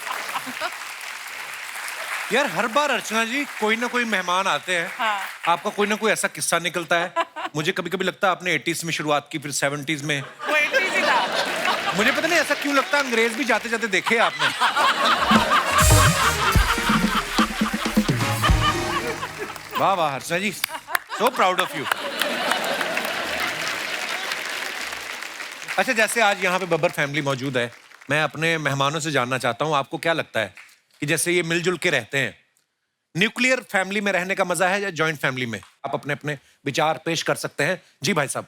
यार हर बार अर्चना जी कोई ना कोई मेहमान आते हैं, हाँ। आपका कोई ना कोई ऐसा किस्सा निकलता है। मुझे कभी कभी लगता है आपने 80s में शुरुआत की, फिर 70s में। वो 80s ही था। मुझे पता नहीं ऐसा क्यों लगता है, अंग्रेज भी जाते जाते देखे आपने। वाह वाह अर्चना जी, सो प्राउड ऑफ यू। अच्छा, जैसे आज यहाँ पे बब्बर फैमिली मौजूद है, मैं अपने मेहमानों से जानना चाहता हूँ, आपको क्या लगता है कि जैसे ये मिलजुल के रहते हैं, न्यूक्लियर फैमिली में रहने का मजा है या जॉइंट फैमिली में? आप अपने अपने विचार पेश कर सकते हैं। जी भाई साहब,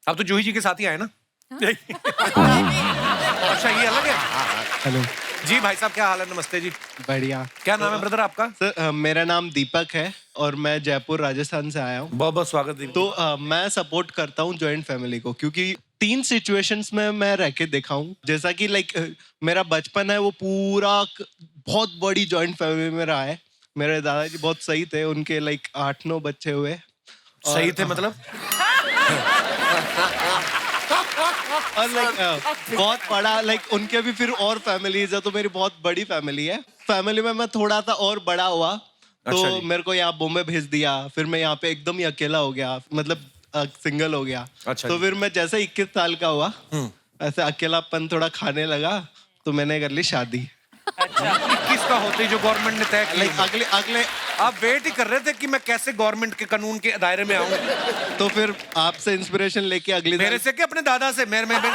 आप तो जूही जी के साथ ही आए ना? अच्छा, ये अलग है। हेलो जी भाई साहब, क्या हाल है? नमस्ते जी। बढ़िया। क्या नाम है ब्रदर आपका? सर मेरा नाम दीपक है और मैं जयपुर राजस्थान से आया हूँ। बहुत बहुत स्वागत है। तो मैं सपोर्ट करता हूँ जॉइंट फैमिली को, क्योंकि 3 सिचुएशंस में मैं रह के देखा हूँ। जैसा कि लाइक मेरा बचपन है वो पूरा बहुत बड़ी जॉइंट फैमिली में रहा है। मेरे दादाजी बहुत सही थे, उनके लाइक 8-9 बच्चे हुए। सही थे मतलब? और लाइक बहुत बड़ा, लाइक उनके भी फिर और फैमिलीज है, तो मेरी बहुत बड़ी फैमिली है। फैमिली में मैं थोड़ा सा और बड़ा हुआ, तो अच्छा जी। मेरे को यहाँ बॉम्बे भेज दिया, फिर मैं यहाँ पे एकदम ही अकेला हो गया, मतलब सिंगल हो गया। अच्छा तो जी। फिर मैं जैसे 21 साल का हुआ, ऐसे अकेलापन थोड़ा खाने लगा, तो मैंने कर ली शादी। 21 का होते ही जो गवर्नमेंट ने तय की। लाइक अगले आप वेट ही कर रहे थे कि मैं कैसे गवर्नमेंट के कानून के दायरे में आऊं। तो फिर आपसे इंस्पिरेशन लेके अगले मेरे से क्या, अपने दादा से? मेरे से क्या?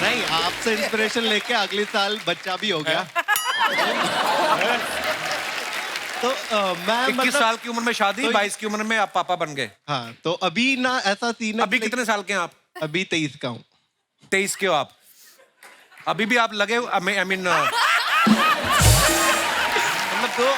नहीं, आपसे इंस्पिरेशन लेके अगले साल बच्चा भी हो गया। तो मैं 21 साल की उम्र में शादी, तो 22 की उम्र में आप पापा बन गए। हाँ, तो अभी ना ऐसा सीन है। अभी कितने साल के हैं आप? अभी 23 का हूँ। 23 के हो आप? अभी भी आप लगे आई मीन मतलब तो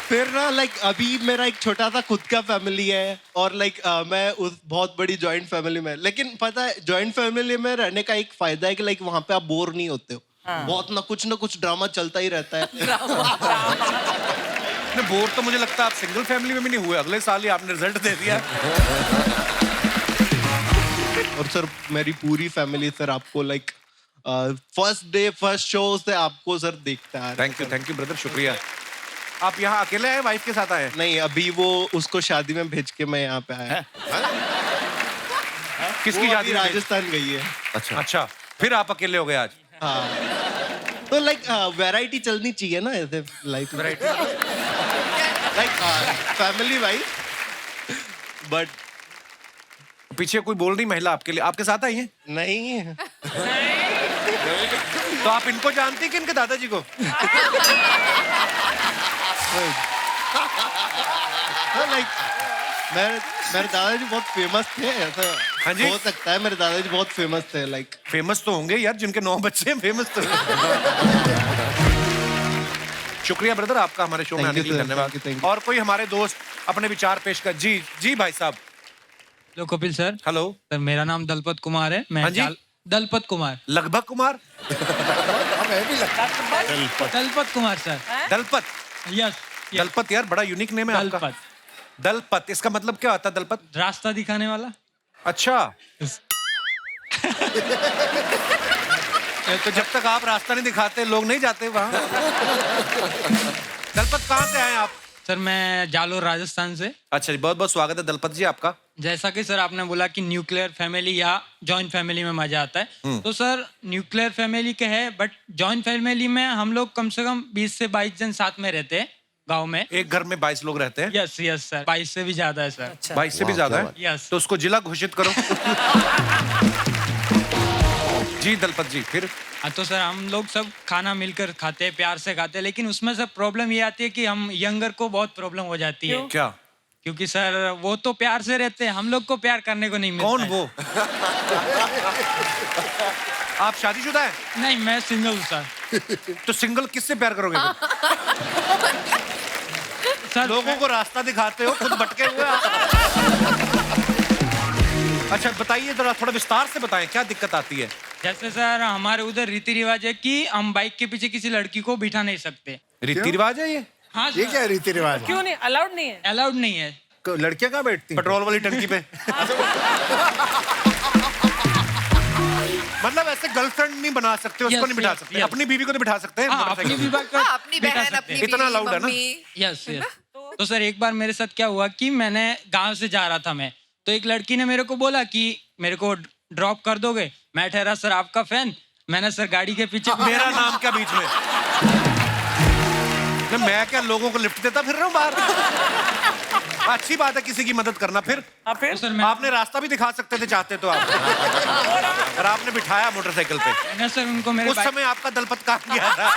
फिर ना लाइक अभी मेरा एक छोटा सा खुद का फैमिली है, और लाइक मैं उस बहुत बड़ी जॉइंट फैमिली में। लेकिन पता है, जॉइंट फैमिली में रहने का एक फायदा है कि लाइक वहाँ पे आप बोर नहीं होते हो। बहुत ना कुछ ड्रामा चलता ही रहता है। बोर तो मुझे लगता है आप सिंगल फैमिली में भी नहीं हुए, अगले साल ही आपने रिजल्ट दे दिया। और सर मेरी पूरी फैमिली सर आपको like first day first show से आपको सर देखता है। थैंक यू ब्रदर, शुक्रिया। आप यहाँ अकेले आए, वाइफ के साथ आए? नहीं, अभी वो उसको शादी में भेज के मैं यहाँ पे आया। किसकी वो शादी? अभी राजस्थान गई है। अच्छा, फिर आप अकेले हो गए आज? हाँ, तो लाइक वैरायटी चलनी चाहिए ना ऐसे लाइफ में, लाइक फैमिली वाइज। बट पीछे कोई बोल रही महिला आपके लिए, आपके साथ आई है? नहीं। तो आप इनको जानती हैं कि इनके दादाजी को? लाइक मेरे दादाजी बहुत फेमस थे, ऐसा हाँ जी? हो सकता है। मेरे दादाजी बहुत फेमस थे, लाइक फेमस तो होंगे यार, जिनके 9 बच्चे हैं फेमस तो। शुक्रिया ब्रदर आपका हमारे शो में Thank आने you, के लिए, sir. धन्यवाद। Thank you, thank you. और कोई हमारे दोस्त अपने विचार पेश कर। जी जी भाई साहब। Hello Kapil sir. Hello sir, मेरा नाम दलपत कुमार है। मैं हाँ जी? दलपत कुमार। लगभग कुमार? दलपत कुमार सर। दलपत? यस। दलपत यार बड़ा यूनिक नेम है आपका। दलपत। दलपत, इसका मतलब क्या होता है दलपत? रास्ता दिखाने वाला। अच्छा। तो जब तक आप रास्ता नहीं दिखाते लोग नहीं जाते वहाँ। दलपत कहाँ से आए आप? सर मैं जालोर राजस्थान से। अच्छा जी, बहुत बहुत स्वागत है दलपत जी आपका। जैसा कि सर आपने बोला कि न्यूक्लियर फैमिली या जॉइंट फैमिली में मजा आता है, तो सर न्यूक्लियर फैमिली के है, बट जॉइंट फैमिली में हम लोग कम से कम 20 से 22 जन साथ में रहते हैं गांव में। एक घर में 22 लोग रहते हैं? यस यस सर, 22 से भी ज्यादा है सर। 22 से भी ज्यादा है? यस। तो उसको जिला घोषित करो। जी दलपत जी, फिर? हाँ, तो सर हम लोग सब खाना मिलकर खाते हैं, प्यार से खाते हैं, लेकिन उसमें सर प्रॉब्लम ये आती है कि हम यंगर को बहुत प्रॉब्लम हो जाती है। क्या? क्योंकि सर वो तो प्यार से रहते हैं, हम लोग को प्यार करने को नहीं मिलता। कौन वो? आप शादीशुदा है? नहीं, मैं सिंगल हूँ सर। तो सिंगल किससे प्यार करोगे? सर लोगों को रास्ता दिखाते हो, खुद भटके हुए आप। अच्छा बताइए जरा, थोड़ा विस्तार से बताएं क्या दिक्कत आती है? जैसे सर हमारे उधर रीति रिवाज है कि हम बाइक के पीछे किसी लड़की को बिठा नहीं सकते। रीति रिवाज है ये? हाँ ये क्या रीति रिवाज है? क्यों नहीं? अलाउड नहीं है? अलाउड नहीं है। लड़कियां कहाँ बैठती हैं? पेट्रोल वाली टंकी पे। मतलब ऐसे गर्लफ्रेंड नहीं बना सकते, उसको नहीं बिठा सकते, अपनी बीवी को तो बिठा सकते हैं। अपनी बीवी को अपनी बहन, अपनी इतना बीवी, loud है ना? मम्मी। Yes yes. तो सर एक बार मेरे साथ क्या हुआ कि मैंने गांव से जा रहा था मैं, तो एक लड़की ने मेरे को बोला कि मेरे को ड्रॉप कर दोगे? मैं ठहरा सर आपका फैन, मैंने सर गाड़ी के पीछे मेरा नाम क्या बीच में? मैं क्या लोगों को लिफ्ट देता फिर रहा हूँ बाहर? अच्छी बात है किसी की मदद करना। फिर फिर सर आपने रास्ता भी दिखा सकते थे चाहते तो आप, और आपने बिठाया मोटरसाइकिल पे। मैंने सर उनको मेरे उस समय आपका दलपत कहाँ गया था?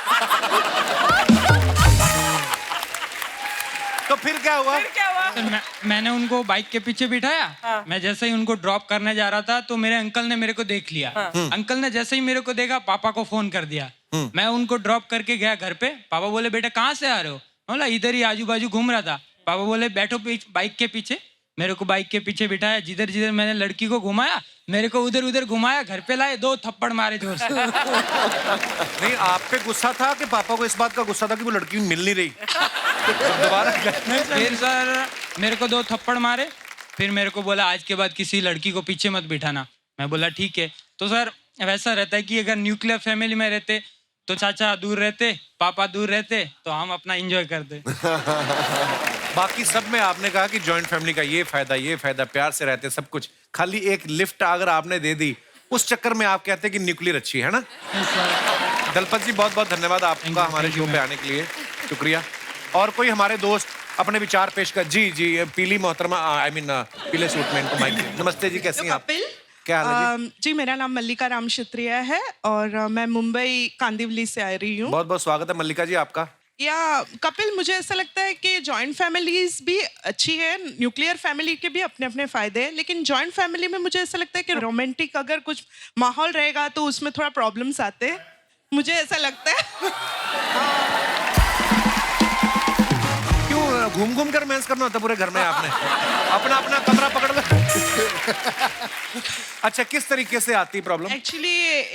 तो फिर क्या हुआ? सर, मैंने उनको बाइक के पीछे बिठाया। मैं जैसे ही उनको ड्रॉप करने जा रहा था तो मेरे अंकल ने मेरे को देख लिया। अंकल ने जैसे ही मेरे को देखा पापा को फोन कर दिया। मैं उनको ड्रॉप करके गया घर पे। पापा बोले बेटा कहाँ से आ रहे हो? मैं बोला इधर ही आजू बाजू घूम रहा था। पापा बोले बैठो बाइक के पीछे। मेरे को बाइक के पीछे बिठाया, जिधर जिधर मैंने लड़की को घुमाया मेरे को उधर उधर घुमाया, घर पे लाए 2 थप्पड़ मारे जोर से। नहीं, आप पे गुस्सा था कि पापा को इस बात का गुस्सा था कि वो लड़की मिल नहीं रही? दोबारा फिर सर मेरे को 2 थप्पड़ मारे। फिर मेरे को बोला आज के बाद किसी लड़की को पीछे मत बिठाना। मैं बोला ठीक है। तो सर वैसा रहता है कि अगर न्यूक्लियर फैमिली में रहते तो चाचा दूर रहते, पापा दूर रहते, तो हम अपना एंजॉय करते। बाकी सब में आपने कहा कि जॉइंट फैमिली का ये फायदा, प्यार से रहते सब कुछ। खाली एक लिफ्ट अगर आपने दे दी उस चक्कर में आप कहते हैं कि न्यूक्लियर अच्छी है ना? दलपत जी बहुत बहुत धन्यवाद आपका हमारे शो पे आने के लिए, शुक्रिया। और कोई हमारे दोस्त अपने विचार पेश कर। जी जी, पीली मोहतरमा, आई मीन पीले सूट में इनको माइक। नमस्ते जी, कैसी हैं आप? क्या हाल है जी? जी मेरा नाम मल्लिका राम क्षत्रिय है और मैं मुंबई कांदिवली से आ रही हूँ। बहुत बहुत स्वागत है मल्लिका जी आपका। या कपिल, मुझे ऐसा लगता है कि जॉइंट फैमिलीज भी अच्छी है, न्यूक्लियर फैमिली के भी अपने अपने फायदे हैं, लेकिन जॉइंट फैमिली में मुझे ऐसा लगता है कि रोमांटिक अगर कुछ माहौल रहेगा तो उसमें थोड़ा प्रॉब्लम्स आते हैं, मुझे ऐसा लगता है। क्यों घूम घूम कर मैच करना होता पूरे घर में? आपने अपना अपना कमरा पकड़ लो। अच्छा, किस तरीके से आती प्रॉब्लम? एक्चुअली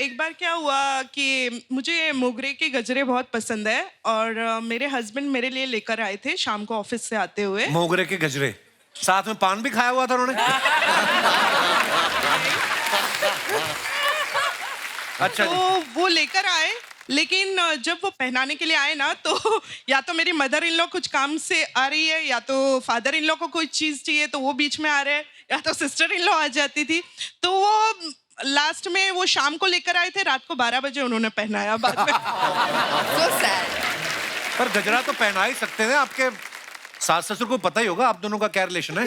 एक बार क्या हुआ कि मुझे मोगरे के गजरे बहुत पसंद है और मेरे हस्बैंड मेरे लिए लेकर आए थे शाम को ऑफिस से आते हुए। मोगरे के गजरे, साथ में पान भी खाया हुआ था उन्होंने? अच्छा तो वो लेकर आए, लेकिन जब वो पहनाने के लिए आए ना तो या तो मेरी मदर इन लॉ कुछ काम से आ रही है या तो फादर इन लॉ को कोई चीज चाहिए तो वो बीच में आ रहे हैं, या तो सिस्टर इन लॉ आ जाती थी। तो वो लास्ट में वो शाम को लेकर आए थे, रात को 12 बजे उन्होंने पहनाया बाद में। पर गजरा तो पहना ही सकते हैं, आपके सास ससुर को पता ही होगा आप दोनों का क्या रिलेशन है।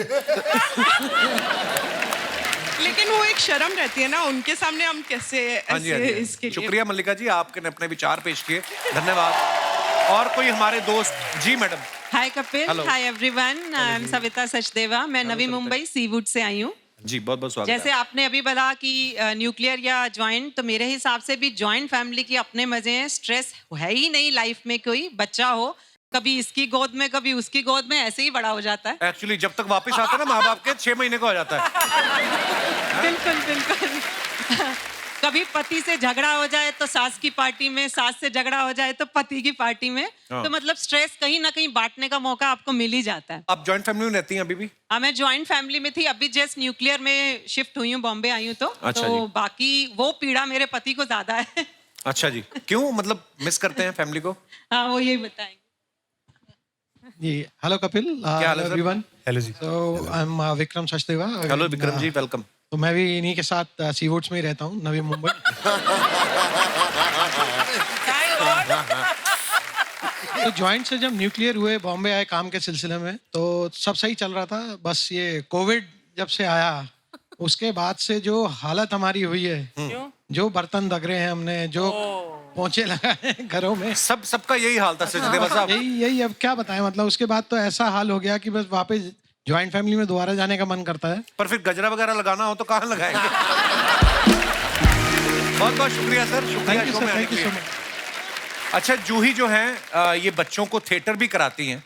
लेकिन वो एक शर्म रहती है ना, उनके सामने हम कैसे ऐसे इसके लिए। शुक्रिया मल्लिका जी, आपने अपने विचार पेश किए, धन्यवाद। और कोई हमारे दोस्त? जी madam. Hi Kapil, Hello. Hi everyone, I am Savita Sachdeva, मैं नवी मुंबई सीवुड से आई हूँ। जी बहुत बहुत स्वागत जैसे है। आपने अभी बोला कि न्यूक्लियर या जॉइंट, तो मेरे हिसाब से भी जॉइंट फैमिली के अपने मजे हैं। स्ट्रेस है ही नहीं लाइफ में, कोई बच्चा हो कभी इसकी गोद में कभी उसकी गोद में, ऐसे ही बड़ा हो जाता है। एक्चुअली जब तक वापस आता है ना माँ बाप के 6 महीने का हो जाता है। बिल्कुल बिल्कुल। कभी पति से झगड़ा हो जाए तो सास की पार्टी में, सास से झगड़ा हो जाए तो पति की पार्टी में, तो मतलब स्ट्रेस कहीं ना कहीं बांटने का मौका आपको मिल ही जाता है। आप जॉइंट फैमिली में रहती हैं अभी भी? हाँ, मैं जॉइंट फैमिली में थी, अभी जस्ट न्यूक्लियर में शिफ्ट हुई हूँ, बॉम्बे आई हूँ। अच्छा तो जी। बाकी वो पीड़ा मेरे पति को ज्यादा है। अच्छा जी, क्यों, मतलब मिस करते हैं फैमिली को? हाँ, वो यही बताएंगे। जी हेलो कपिल, क्या हाल है सर? एवरीवन। हेलो जी। So I am Vikram Sachdeva. Hello Vikram ji, welcome. तो मैं भी इन्हीं के साथ सीवुड्स में ही रहता हूँ, नवी मुंबई। तो जॉइंट से जब न्यूक्लियर हुए, बॉम्बे आए काम के सिलसिले में, तो सब सही चल रहा था। बस ये कोविड जब से आया उसके बाद से जो हालत हमारी हुई है, जो बर्तन दगरे हैं हमने, जो पोंछे लगाए हैं घरों में, सबका यही हाल था सचदेवा साहब। यही अब क्या बताएं, मतलब उसके बाद तो ऐसा हाल हो गया कि बस वापस जॉइंट फैमिली में दोबारा जाने का मन करता है। पर फिर गजरा वगैरह लगाना हो तो कहाँ लगाएंगे? बहुत बहुत शुक्रिया सर, शुक्रिया शो में आने के लिए। अच्छा, जूही जो है ये बच्चों को थिएटर भी कराती हैं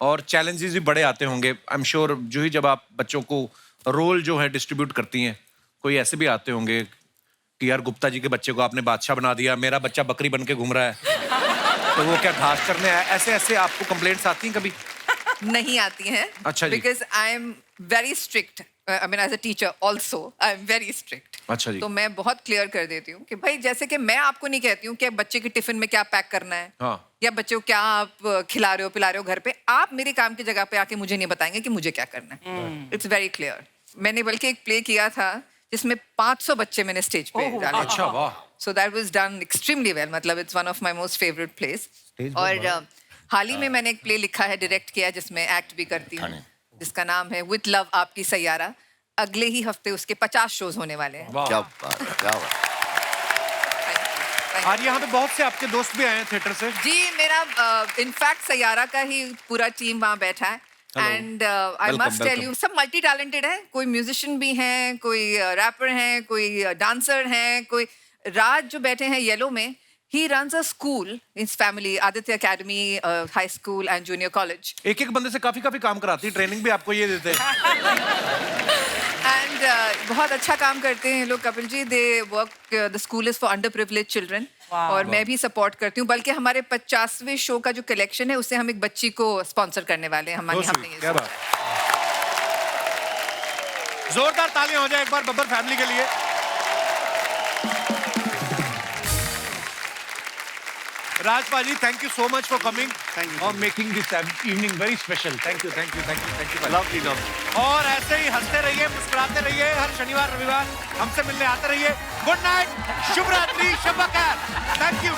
और चैलेंजेस भी बड़े आते होंगे। आई एम श्योर जूही, जब आप बच्चों को रोल जो है डिस्ट्रीब्यूट करती हैं, कोई ऐसे भी आते होंगे कि यार गुप्ता जी के बच्चे को आपने बादशाह बना दिया, मेरा बच्चा बकरी बन के घूम रहा है, तो वो क्या घास चरने आया? ऐसे ऐसे आपको कंप्लेंट्स आती हैं कभी? नहीं आती हैं। अच्छा जी। Because I am very strict, I mean as a teacher also I am very strict. अच्छा जी। तो मैं बहुत क्लियर कर देती हूँ कि भाई जैसे कि मैं आपको नहीं कहती हूँ कि बच्चे के टिफिन में क्या पैक करना है, हाँ। या बच्चे को क्या आप खिला रहे हो पिला रहे हो घर पे, आप मेरे काम की जगह पे आके मुझे नहीं बताएंगे कि मुझे क्या करना है। It's very clear. मैंने बल्कि एक प्ले किया था जिसमें 500 बच्चे मैंने स्टेज पे डाले। अच्छा, वाह। So that was done extremely well, मतलब it's one of my most favourite place. और हाल ही में मैंने एक प्ले लिखा है, डायरेक्ट किया, जिसमें एक्ट भी करती हूँ, जिसका नाम है विद लव आपकी सैयारा। अगले ही हफ्ते उसके 50 शोज होने वाले हैं। क्या बात है, क्या बात है। आज यहाँ पे बहुत से आपके दोस्त भी आए हैं थिएटर से। जी, मेरा इनफैक्ट सैयारा का ही पूरा टीम वहाँ बैठा है। And I must tell you, सब मल्टी टैलेंटेड है। कोई म्यूजिशियन भी हैं, कोई रैपर हैं, कोई डांसर हैं, कोई राज जो बैठे हैं येलो में, he runs a school, his family, Aditya Academy, high school and junior college. एक एक बंदे से काफी काफी काम कराती है, ट्रेनिंग भी आपको ये देते हैं। एंड बहुत अच्छा काम करते हैं लोग Kapil ji. They work, the school is for under privilege children. और मैं भी सपोर्ट करती हूँ, बल्कि हमारे 50वें शो का जो कलेक्शन है उससे हम एक बच्ची को स्पॉन्सर करने वाले हैं। हमारे हमने ये क्या बात। जोरदार तालियां हो जाए एक बार बब्बर फैमिली के लिए। Raj Paji, thank you so much for coming और making this evening very special. Thank you, thank you, thank you, thank you. Lovely, lovely. और ऐसे ही हंसते रहिए, मुस्कुराते रहिए, हर शनिवार रविवार हमसे मिलने आते रहिए। गुड नाइट, शुभ रात्रि, शब बखैर। Thank you.